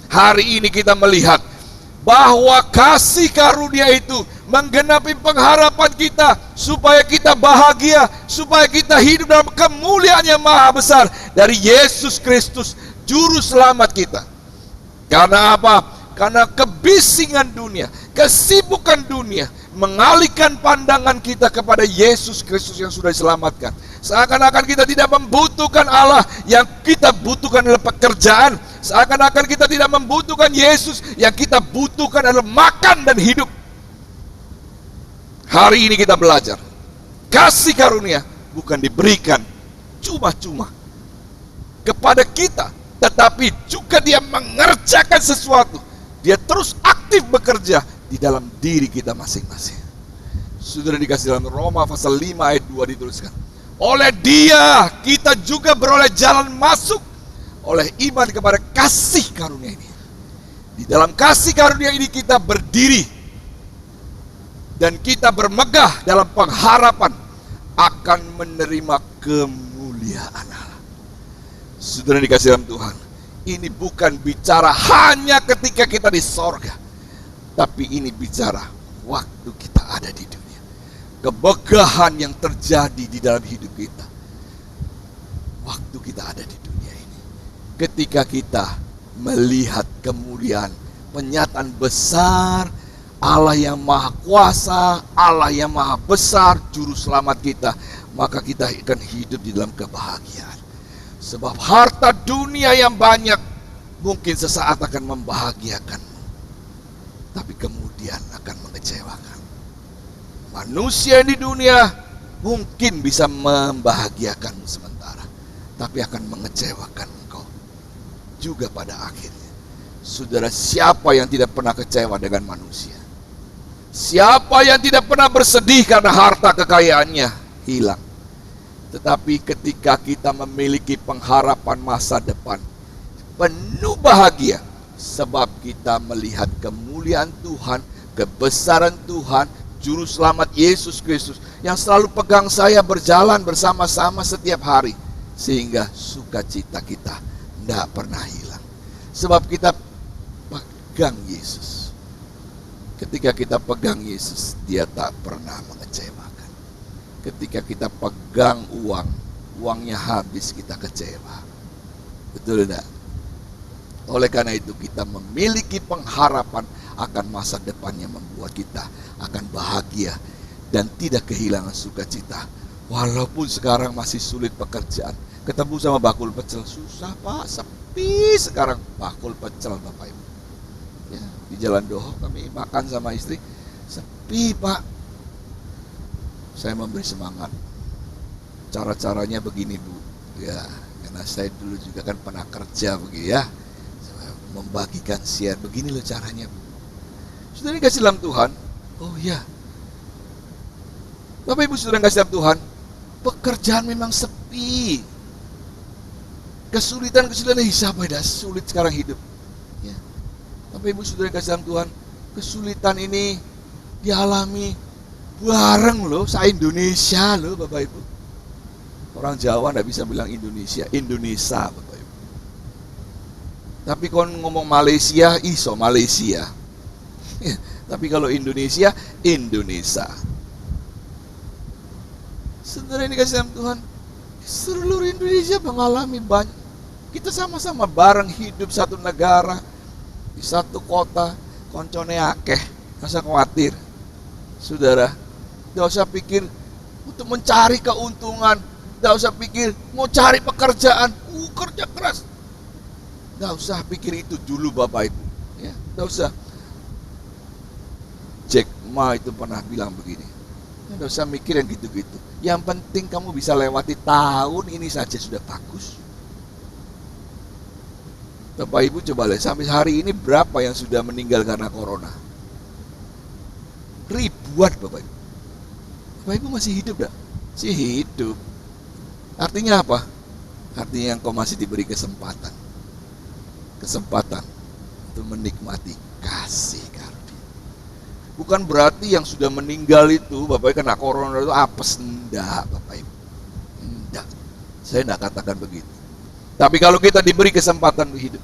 Hari ini kita melihat bahwa kasih karunia itu menggenapi pengharapan kita, supaya kita bahagia, supaya kita hidup dalam kemuliaan yang maha besar dari Yesus Kristus, Juru Selamat kita. Karena apa? Karena kebisingan dunia, kesibukan dunia mengalihkan pandangan kita kepada Yesus Kristus yang sudah diselamatkan. Seakan-akan kita tidak membutuhkan Allah, yang kita butuhkan adalah pekerjaan. Seakan-akan kita tidak membutuhkan Yesus, yang kita butuhkan adalah makan dan hidup. Hari ini kita belajar, kasih karunia bukan diberikan cuma-cuma kepada kita, tetapi juga dia mengerjakan sesuatu. Dia terus aktif bekerja di dalam diri kita masing-masing. Sudah dikasih dalam Roma pasal 5 ayat 2 dituliskan, oleh dia kita juga beroleh jalan masuk oleh iman kepada kasih karunia ini. Di dalam kasih karunia ini kita berdiri dan kita bermegah dalam pengharapan akan menerima kemuliaan Allah. Saudara dikasih dalam Tuhan, ini bukan bicara hanya ketika kita di sorga, tapi ini bicara waktu kita ada di dunia. Kemegahan yang terjadi di dalam hidup kita waktu kita ada di dunia ini, ketika kita melihat kemuliaan, penyataan besar Allah yang maha kuasa, Allah yang maha besar, juru selamat kita, maka kita akan hidup di dalam kebahagiaan. Sebab harta dunia yang banyak mungkin sesaat akan membahagiakanmu, tapi kemudian akan mengecewakan. Manusia di dunia mungkin bisa membahagiakanmu sementara, tapi akan mengecewakan engkau juga pada akhirnya. Saudara, siapa yang tidak pernah kecewa dengan manusia? Siapa yang tidak pernah bersedih karena harta kekayaannya hilang? Tetapi ketika kita memiliki pengharapan masa depan penuh bahagia, sebab kita melihat kemuliaan Tuhan, kebesaran Tuhan, Juru Selamat Yesus Kristus yang selalu pegang saya berjalan bersama-sama setiap hari, sehingga sukacita kita tidak pernah hilang. Sebab kita pegang Yesus. Ketika kita pegang Yesus, Dia tak pernah mengecewakan. Ketika kita pegang uang, uangnya habis, kita kecewa. Betul tidak? Oleh karena itu kita memiliki pengharapan akan masa depan yang membuat kita akan bahagia dan tidak kehilangan sukacita. Walaupun sekarang masih sulit pekerjaan, ketemu sama bakul pecel susah Pak, sepi sekarang bakul pecel Bapak Ibu. Ya, di Jalan Doho kami makan sama istri, sepi Pak. Saya memberi semangat. Cara-caranya begini Bu, ya, karena saya dulu juga kan pernah kerja begitu ya, membagikan share, begini loh caranya Bu. Saudara yang kasih dalam Tuhan, oh ya, Bapak Ibu saudara yang kasih dalam Tuhan, pekerjaan memang sepi. Kesulitan-kesulitan siapa dah sulit sekarang hidup. Ya. Bapak Ibu saudara yang kasih dalam Tuhan, kesulitan ini dialami bareng loh, se-Indonesia loh Bapak Ibu. Orang Jawa tidak bisa bilang Indonesia, Indonesia Bapak Ibu. Tapi kalau ngomong Malaysia, iso Malaysia. Ya, tapi kalau Indonesia, Indonesia. Saudara ini kasih dalam Tuhan, seluruh Indonesia mengalami banyak. Kita sama-sama bareng hidup satu negara, di satu kota, koncone akeh, nggak usah khawatir. Saudara, nggak usah pikir untuk mencari keuntungan, nggak usah pikir mau cari pekerjaan, kerja keras. Nggak usah pikir itu dulu Bapak Ibu. Ya, nggak usah. Jack Ma itu pernah bilang begini, nggak usah mikir yang gitu-gitu. Yang penting kamu bisa lewati tahun ini saja sudah bagus. Bapak Ibu coba lihat, sampai hari ini berapa yang sudah meninggal karena corona? Ribuan Bapak Ibu. Bapak Ibu masih hidup gak? Masih hidup. Artinya apa? Artinya engkau masih diberi kesempatan. Kesempatan untuk menikmati kasih karunia. Bukan berarti yang sudah meninggal itu Bapak Ibu kena corona itu apes, enggak Bapak Ibu. Enggak. Saya enggak katakan begitu. Tapi kalau kita diberi kesempatan untuk hidup,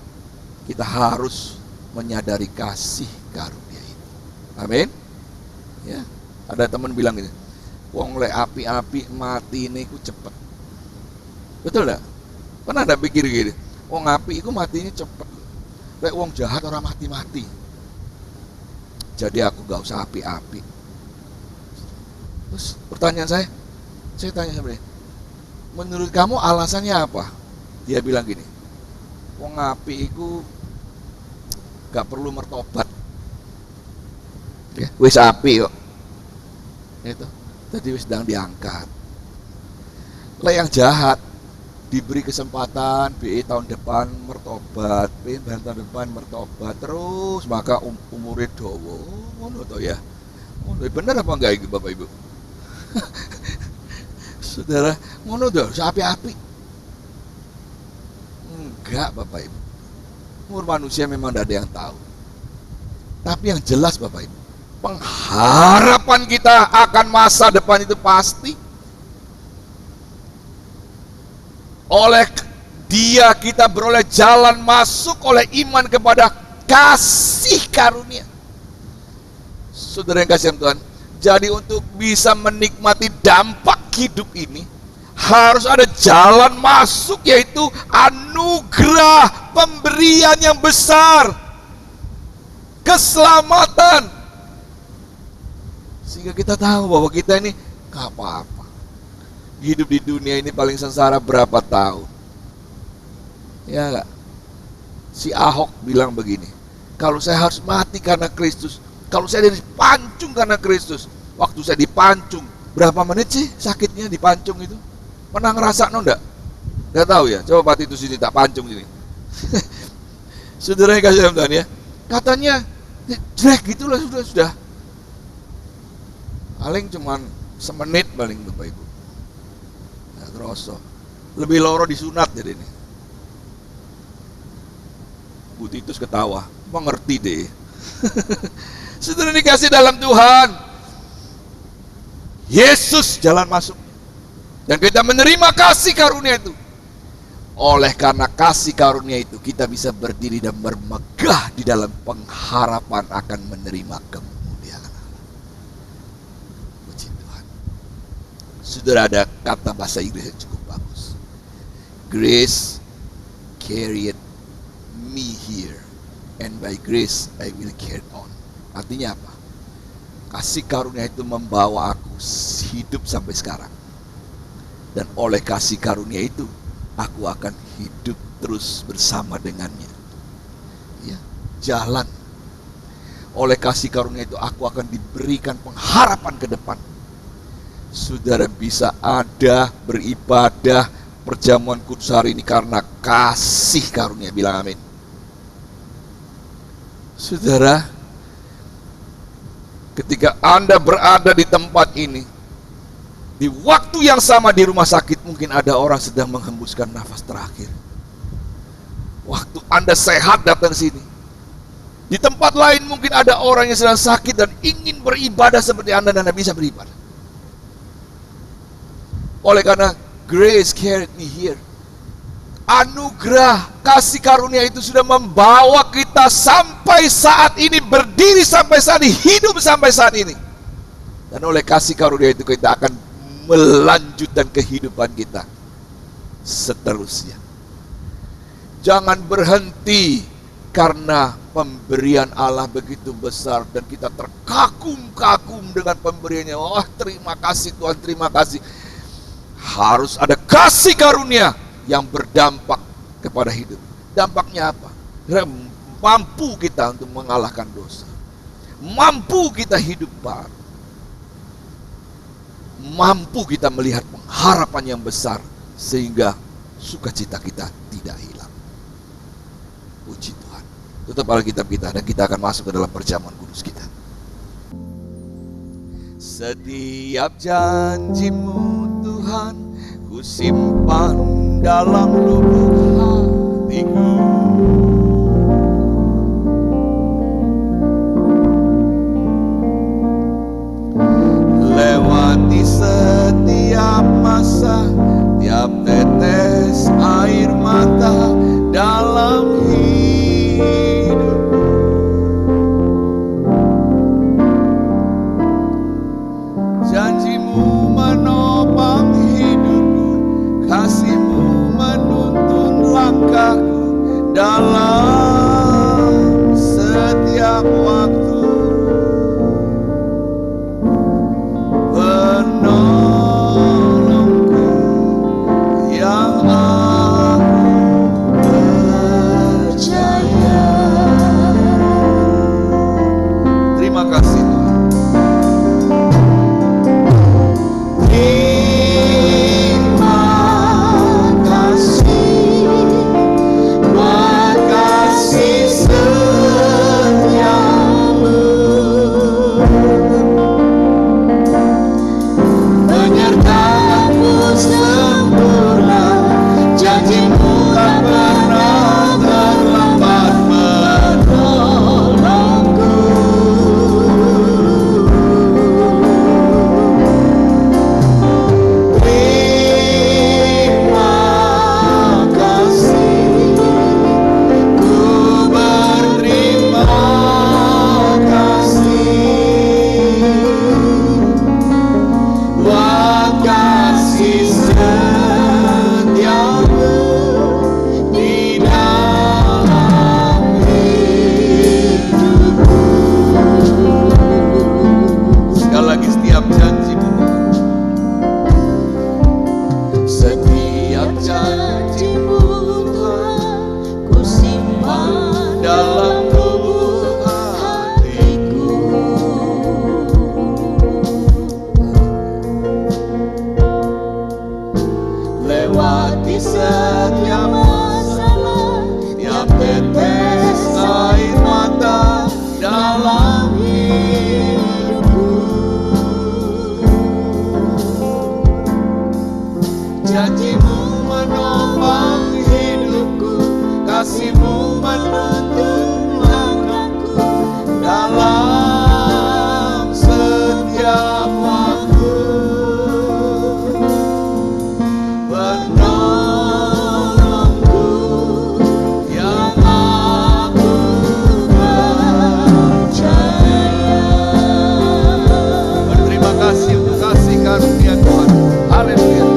kita harus menyadari kasih karunia itu. Amin. Ya, ada teman bilang gini, wong lek api-api mati ini ku cepet. Betul enggak? Pernah ada pikir gini, wong api itu matinya cepet. Lek wong jahat orang mati-mati. Jadi aku gak usah api-api. Terus pertanyaan saya tanya sebenarnya, menurut kamu alasannya apa? Dia bilang gini, wong api itu gak perlu mertobat. Ya, wis api kok. Itu tadi wis sedang diangkat. Lah yang jahat diberi kesempatan BI tahun depan mertobat, BI tahun depan mertobat terus, maka umurnya dawa. Ngono to ya. Ngono bener apa enggak itu Bapak Ibu? Saudara, ngono to, api-api. Enggak Bapak Ibu. Umur manusia memang tidak ada yang tahu. Tapi yang jelas Bapak Ibu, pengharapan kita akan masa depan itu pasti. Oleh Dia kita beroleh jalan masuk oleh iman kepada kasih karunia. Saudara yang kasih Tuhan, jadi untuk bisa menikmati dampak hidup ini harus ada jalan masuk, yaitu anugerah pemberian yang besar, keselamatan. Sehingga kita tahu bahwa kita ini gak apa-apa. Hidup di dunia ini paling sengsara berapa tahun? Ya gak? Si Ahok bilang begini, kalau saya harus mati karena Kristus, kalau saya dipancung karena Kristus. Waktu saya dipancung, berapa menit sih sakitnya dipancung itu? Pernah ngerasa enggak? Enggak tahu ya, coba Pak Titus sini tak pancung sini. Saudara yang kasih Tuhan ya, katanya jelek gitu lah, sudah. Paling cuman semenit paling Bapak Ibu. Nggak terasa. Lebih loro disunat jadi ini. Bu Titus ketawa, mengerti deh. Saudara dikasih dalam Tuhan, Yesus jalan masuk. Dan kita menerima kasih karunia itu. Oleh karena kasih karunia itu, kita bisa berdiri dan bermegah di dalam pengharapan akan menerima kemuliaan Allah. Puji Tuhan. Saudara, ada kata bahasa Inggris yang cukup bagus. Grace carried me here, and by grace I will carry on. Artinya apa? Kasih karunia itu membawa aku hidup sampai sekarang. Dan oleh kasih karunia itu, aku akan hidup terus bersama dengannya. Ya, jalan. Oleh kasih karunia itu, aku akan diberikan pengharapan ke depan. Saudara bisa ada beribadah perjamuan kudus hari ini karena kasih karunia. Bilang amin. Saudara, ketika Anda berada di tempat ini, di waktu yang sama di rumah sakit mungkin ada orang sedang menghembuskan nafas terakhir. Waktu Anda sehat datang sini. Di tempat lain mungkin ada orang yang sedang sakit dan ingin beribadah seperti Anda dan Anda bisa beribadah. Oleh karena grace carried me here. Anugerah kasih karunia itu sudah membawa kita sampai saat ini, berdiri sampai saat ini, hidup sampai saat ini. Dan oleh kasih karunia itu kita akan melanjutkan kehidupan kita seterusnya. Jangan berhenti karena pemberian Allah begitu besar dan kita terkagum-kagum dengan pemberiannya. Oh, terima kasih Tuhan, terima kasih. Harus ada kasih karunia yang berdampak kepada hidup. Dampaknya apa? Mampu kita untuk mengalahkan dosa. Mampu kita hidup baru. Mampu kita melihat pengharapan yang besar sehingga sukacita kita tidak hilang. Puji Tuhan. Tutup Alkitab kita dan kita akan masuk ke dalam perjamuan kudus kita. Setiap janji-Mu Tuhan, ku simpan dalam lubuk hatiku. Lewati setiap masa, tiap tetes air mata dalam hidup. Janji-Mu menopang hidupku, kasih-Mu menuntun langkahku dalam setiap waktu. Penolongku yang aku percaya. Terima kasih Tuhan. Terima kasih, maka melewati setiap masalah, tiap tetes air mata dalam hidupku. Janjimu menopang hidupku, kasihmu menuntun langkahku dalam setiap waktu. Penolongku yang aku percaya. Berterima kasih untuk kasih karunia Tuhan. Haleluya.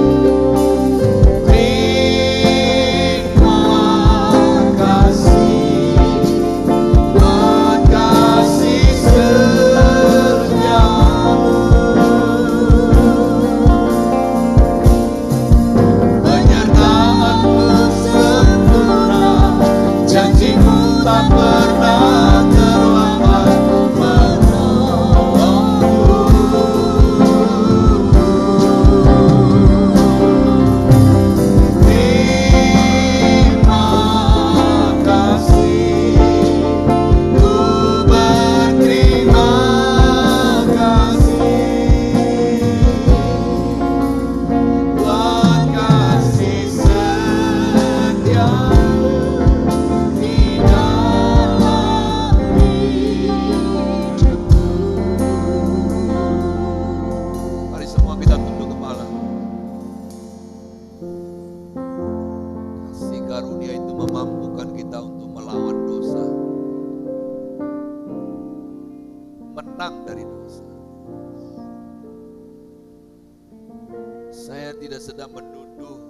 Saya tidak sedang menuduh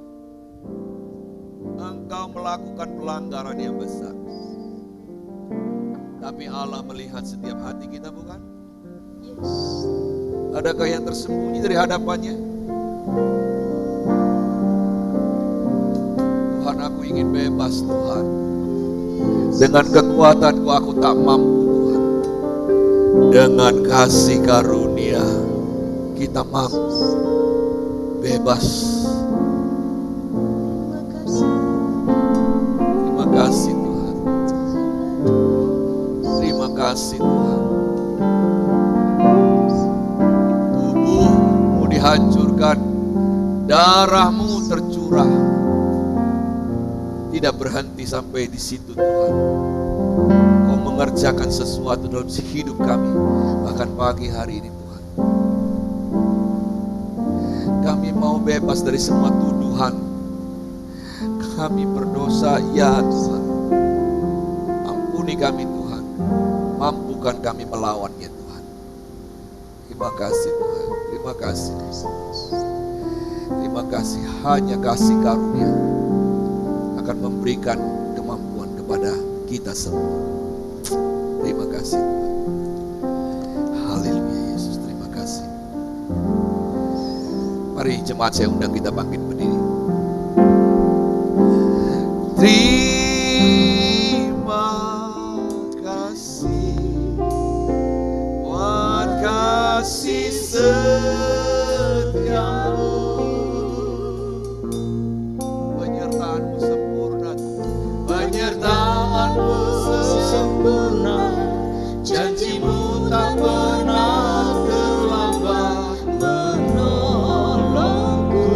engkau melakukan pelanggaran yang besar. Tapi Allah melihat setiap hati kita, bukan? Adakah yang tersembunyi dari hadapannya? Tuhan, aku ingin bebas, Tuhan. Dengan kekuatanku aku tak mampu, Tuhan. Dengan kasih karunia kita mampu bebas. Terima kasih Tuhan. Terima kasih Tuhan. Tubuhmu dihancurkan, darahmu tercurah. Tidak berhenti sampai di situ Tuhan. Kau mengerjakan sesuatu dalam hidup kami, bahkan pagi hari ini Tuhan. Kami mau bebas dari semua tuduhan. Kami berdosa, ya Tuhan. Ampuni kami Tuhan. Mampukan kami melawannya Tuhan. Terima kasih Tuhan. Terima kasih. Terima kasih. Hanya kasih karunia akan memberikan kemampuan kepada kita semua. Terima kasih Tuhan. Haleluya Yesus. Terima kasih. Mari jemaat saya undang kita bangkit berdiri. Terima kasih buat kasih setiamu, penyertaanmu sempurna, penyertaanmu sempurna, janjimu tak pernah terlambat menolongku.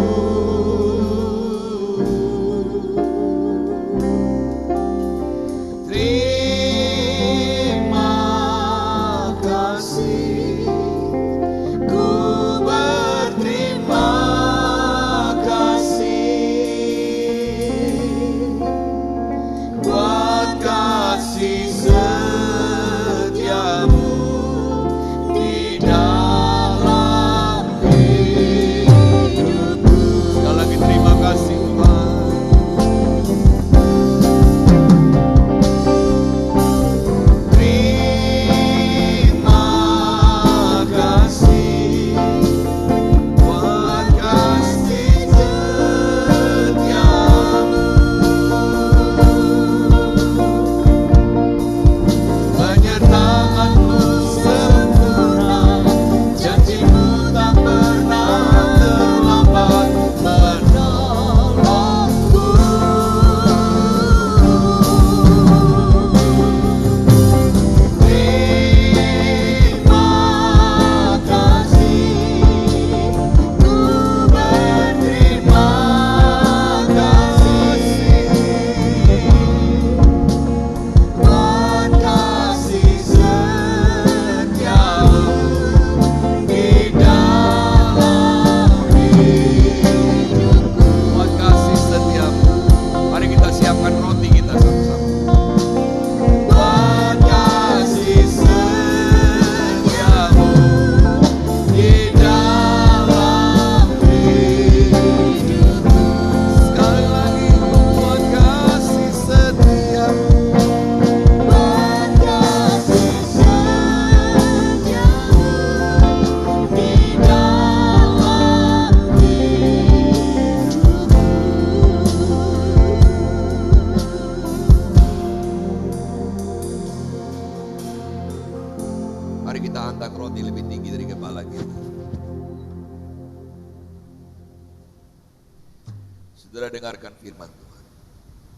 Saudara dengarkan firman Tuhan.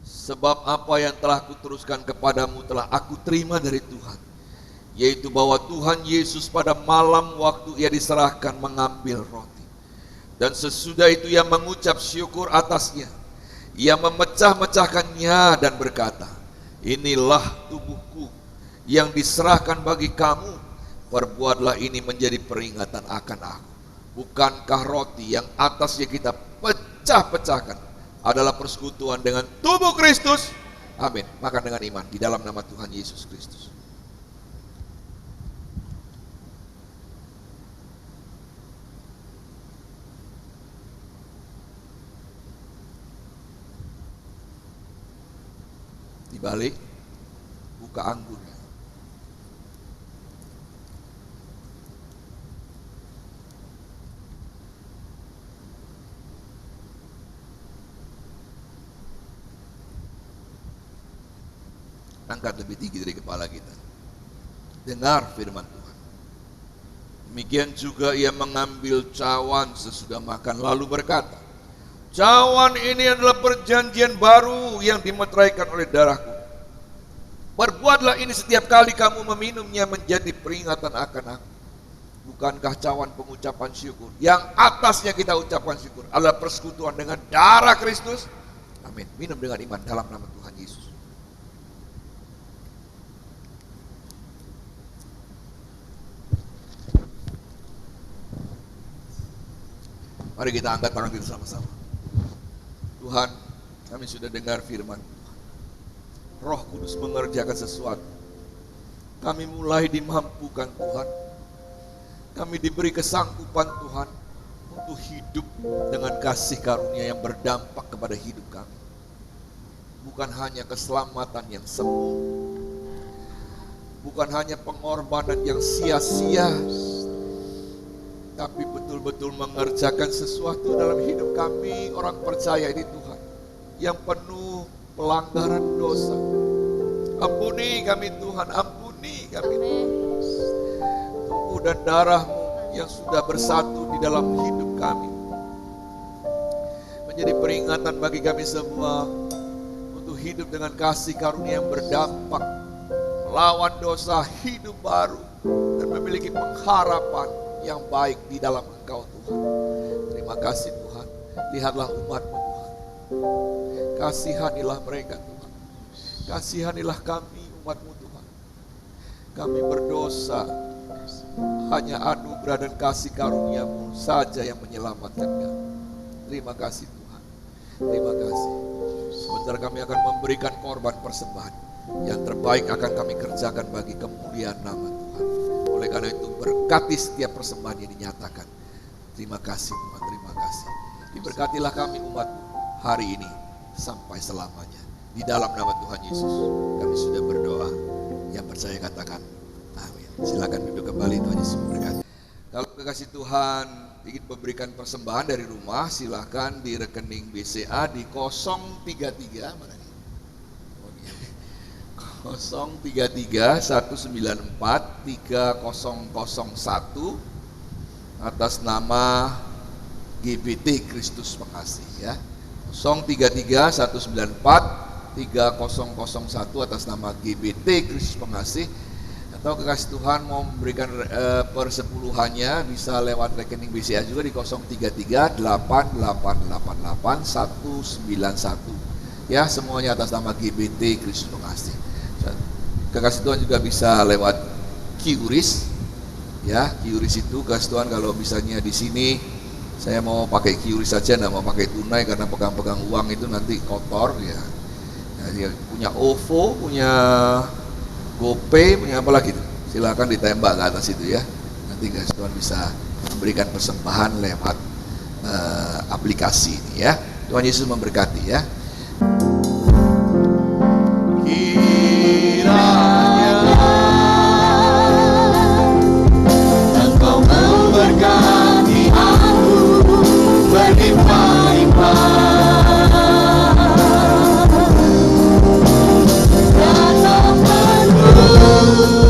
Sebab apa yang telah kuteruskan kepadamu telah aku terima dari Tuhan, yaitu bahwa Tuhan Yesus pada malam waktu ia diserahkan mengambil roti, dan sesudah itu ia mengucap syukur atasnya. Ia memecah-mecahkannya dan berkata, inilah tubuhku yang diserahkan bagi kamu. Perbuatlah ini menjadi peringatan akan aku. Bukankah roti yang atasnya kita pecah-pecahkan adalah persekutuan dengan tubuh Kristus? Amin. Makan dengan iman di dalam nama Tuhan Yesus Kristus. Dibalik, buka anggurnya. Angkat lebih tinggi dari kepala kita. Dengar firman Tuhan. Demikian juga ia mengambil cawan sesudah makan lalu berkata, cawan ini adalah perjanjian baru yang dimeteraikan oleh darahku. Perbuatlah ini setiap kali kamu meminumnya menjadi peringatan akan aku. Bukankah cawan pengucapan syukur yang atasnya kita ucapkan syukur adalah persekutuan dengan darah Kristus? Amin. Minum dengan iman dalam nama Tuhan Yesus. Mari kita angkat tangan kita sama-sama. Tuhan, kami sudah dengar firman Tuhan. Roh Kudus mengerjakan sesuatu. Kami mulai dimampukan Tuhan. Kami diberi kesanggupan Tuhan untuk hidup dengan kasih karunia yang berdampak kepada hidup kami. Bukan hanya keselamatan yang semu, bukan hanya pengorbanan yang sia-sia, tapi betul-betul mengerjakan sesuatu dalam hidup kami, orang percaya ini Tuhan, yang penuh pelanggaran dosa. Ampuni kami Tuhan, ampuni kami Tuhan. Tubuh dan darah-Mu yang sudah bersatu di dalam hidup kami menjadi peringatan bagi kami semua untuk hidup dengan kasih karunia yang berdampak, melawan dosa, hidup baru, dan memiliki pengharapan yang baik di dalam Engkau Tuhan. Terima kasih Tuhan. Lihatlah umat-Mu Tuhan. Kasihanilah mereka Tuhan. Kasihanilah kami umat-Mu Tuhan. Kami berdosa. Hanya anugerah dan kasih karunia-Mu saja yang menyelamatkan kami. Terima kasih Tuhan. Terima kasih. Sebentar kami akan memberikan korban persembahan. Yang terbaik akan kami kerjakan bagi kemuliaan nama Tuhan. Oleh karena itu berkati setiap persembahan yang dinyatakan. Terima kasih Tuhan, terima kasih. Diberkatilah kami umat-Mu hari ini sampai selamanya. Di dalam nama Tuhan Yesus kami sudah berdoa. Yang percaya katakan amin. Silakan duduk kembali, Tuhan Yesus memberkati. Kalau kekasih Tuhan ingin memberikan persembahan dari rumah, silakan di rekening BCA di 033 mana nih? 033 194 3001 atas nama GBT Kristus Pengasih ya. 033 194 3001 atas nama GBT Kristus Pengasih. Atau kekasih Tuhan mau memberikan persepuluhannya bisa lewat rekening BCA juga di 033 8888 191 ya, semuanya atas nama GBT Kristus Pengasih. Kekasih Tuhan juga bisa lewat QRIS ya. QRIS itu kekasih Tuhan kalau misalnya di sini saya mau pakai QRIS saja, nggak mau pakai tunai karena pegang-pegang uang itu nanti kotor ya. Nah, dia punya OVO, punya GoPay, punya apa lagi? Silakan ditembak ke atas itu ya. Nanti kekasih Tuhan bisa memberikan persembahan lewat aplikasi ini ya. Tuhan Yesus memberkati ya. Engkau memberkati aku berlimpah-limpah. Datang berdua daerahku.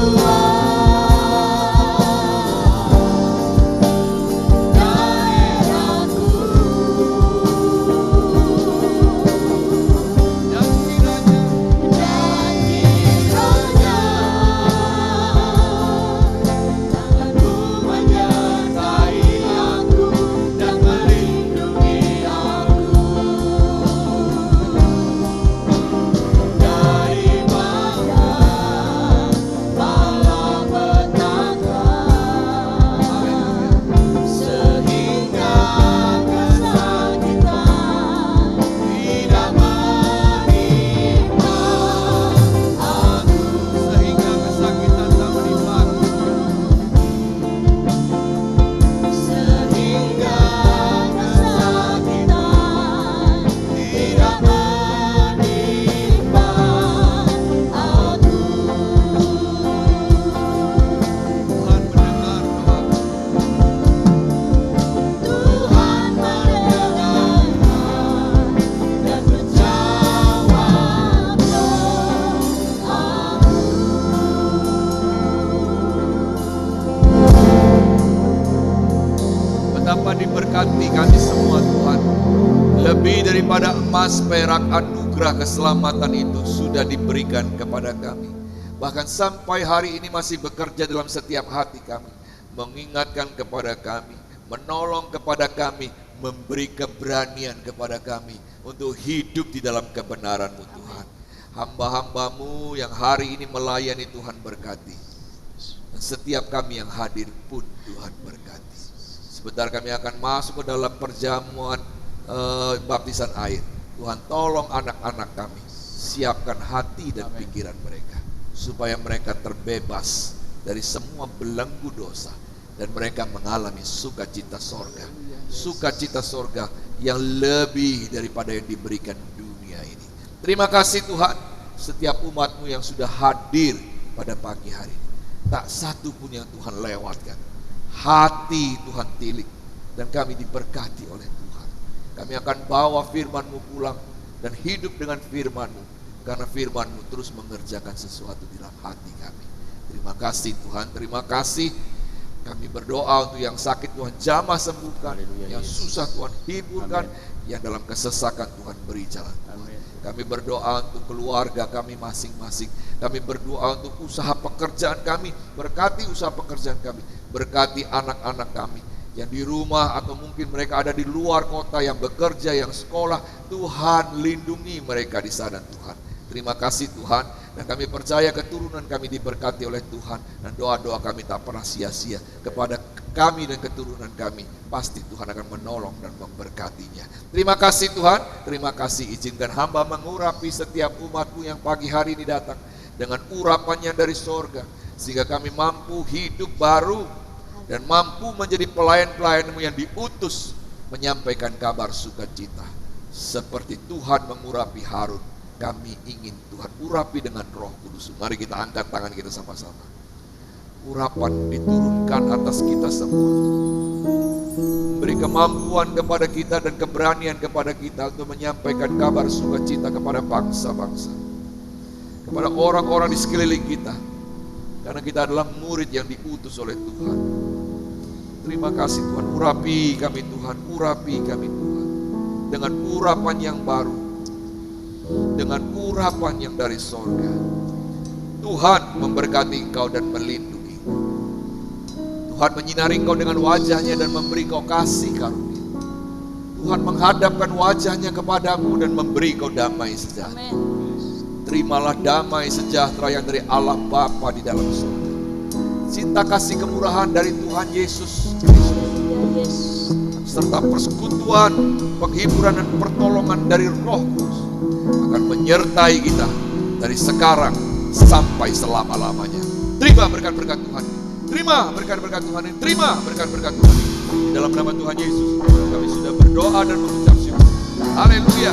berkati kami semua Tuhan. Lebih daripada emas, perak, anugerah keselamatan itu sudah diberikan kepada kami. Bahkan sampai hari ini masih bekerja dalam setiap hati kami, mengingatkan kepada kami, menolong kepada kami, memberi keberanian kepada kami untuk hidup di dalam kebenaran-Mu Tuhan. Hamba-hamba-Mu yang hari ini melayani Tuhan berkati. Dan setiap kami yang hadir pun Tuhan berkati. Sebentar kami akan masuk ke dalam perjamuan baptisan air. Tuhan tolong anak-anak kami, siapkan hati dan pikiran mereka, supaya mereka terbebas dari semua belenggu dosa dan mereka mengalami sukacita sorga. Sukacita sorga yang lebih daripada yang diberikan dunia ini. Terima kasih Tuhan, setiap umat-Mu yang sudah hadir pada pagi hari ini, tak satu pun yang Tuhan lewatkan. Hati Tuhan tilik dan kami diberkati oleh Tuhan. Kami akan bawa firman-Mu pulang dan hidup dengan firman-Mu, karena firman-Mu terus mengerjakan sesuatu di dalam hati kami. Terima kasih Tuhan, terima kasih. Kami berdoa untuk yang sakit Tuhan jamah sembuhkan, yang susah Tuhan hiburkan, yang dalam kesesakan Tuhan beri jalan Tuhan. Kami berdoa untuk keluarga kami masing-masing. Kami berdoa untuk usaha pekerjaan kami, berkati usaha pekerjaan kami, berkati anak-anak kami yang di rumah atau mungkin mereka ada di luar kota, yang bekerja, yang sekolah. Tuhan lindungi mereka di sana Tuhan. Terima kasih Tuhan, dan kami percaya keturunan kami diberkati oleh Tuhan, dan doa-doa kami tak pernah sia-sia. Kepada kami dan keturunan kami pasti Tuhan akan menolong dan memberkatinya. Terima kasih Tuhan, terima kasih. Izinkan hamba mengurapi setiap umat-Mu yang pagi hari ini datang dengan urapannya dari sorga, sehingga kami mampu hidup baru dan mampu menjadi pelayan-pelayan-Mu yang diutus menyampaikan kabar sukacita. Seperti Tuhan mengurapi Harun, kami ingin Tuhan urapi dengan Roh Kudus. Mari kita angkat tangan kita sama-sama. Urapan diturunkan atas kita semua, beri kemampuan kepada kita dan keberanian kepada kita untuk menyampaikan kabar sukacita kepada bangsa-bangsa, kepada orang-orang di sekeliling kita, karena kita adalah murid yang diutus oleh Tuhan. Terima kasih Tuhan, urapi kami Tuhan, urapi kami Tuhan, dengan urapan yang baru, dengan urapan yang dari sorga. Tuhan memberkati engkau dan melindungi. Tuhan menyinari engkau dengan wajahnya dan memberi engkau kasih karunia. Tuhan menghadapkan wajahnya kepadamu dan memberi engkau damai sejahtera. Terimalah damai sejahtera yang dari Allah Bapa di dalam surga, cinta kasih kemurahan dari Tuhan Yesus Kristus, serta persekutuan, penghiburan dan pertolongan dari Roh Kudus akan menyertai kita dari sekarang sampai selama-lamanya. Terima berkat-berkat Tuhan, terima berkat-berkat Tuhan, terima berkat-berkat Tuhan. Di dalam nama Tuhan Yesus kami sudah berdoa dan mengucap syukur. Haleluya.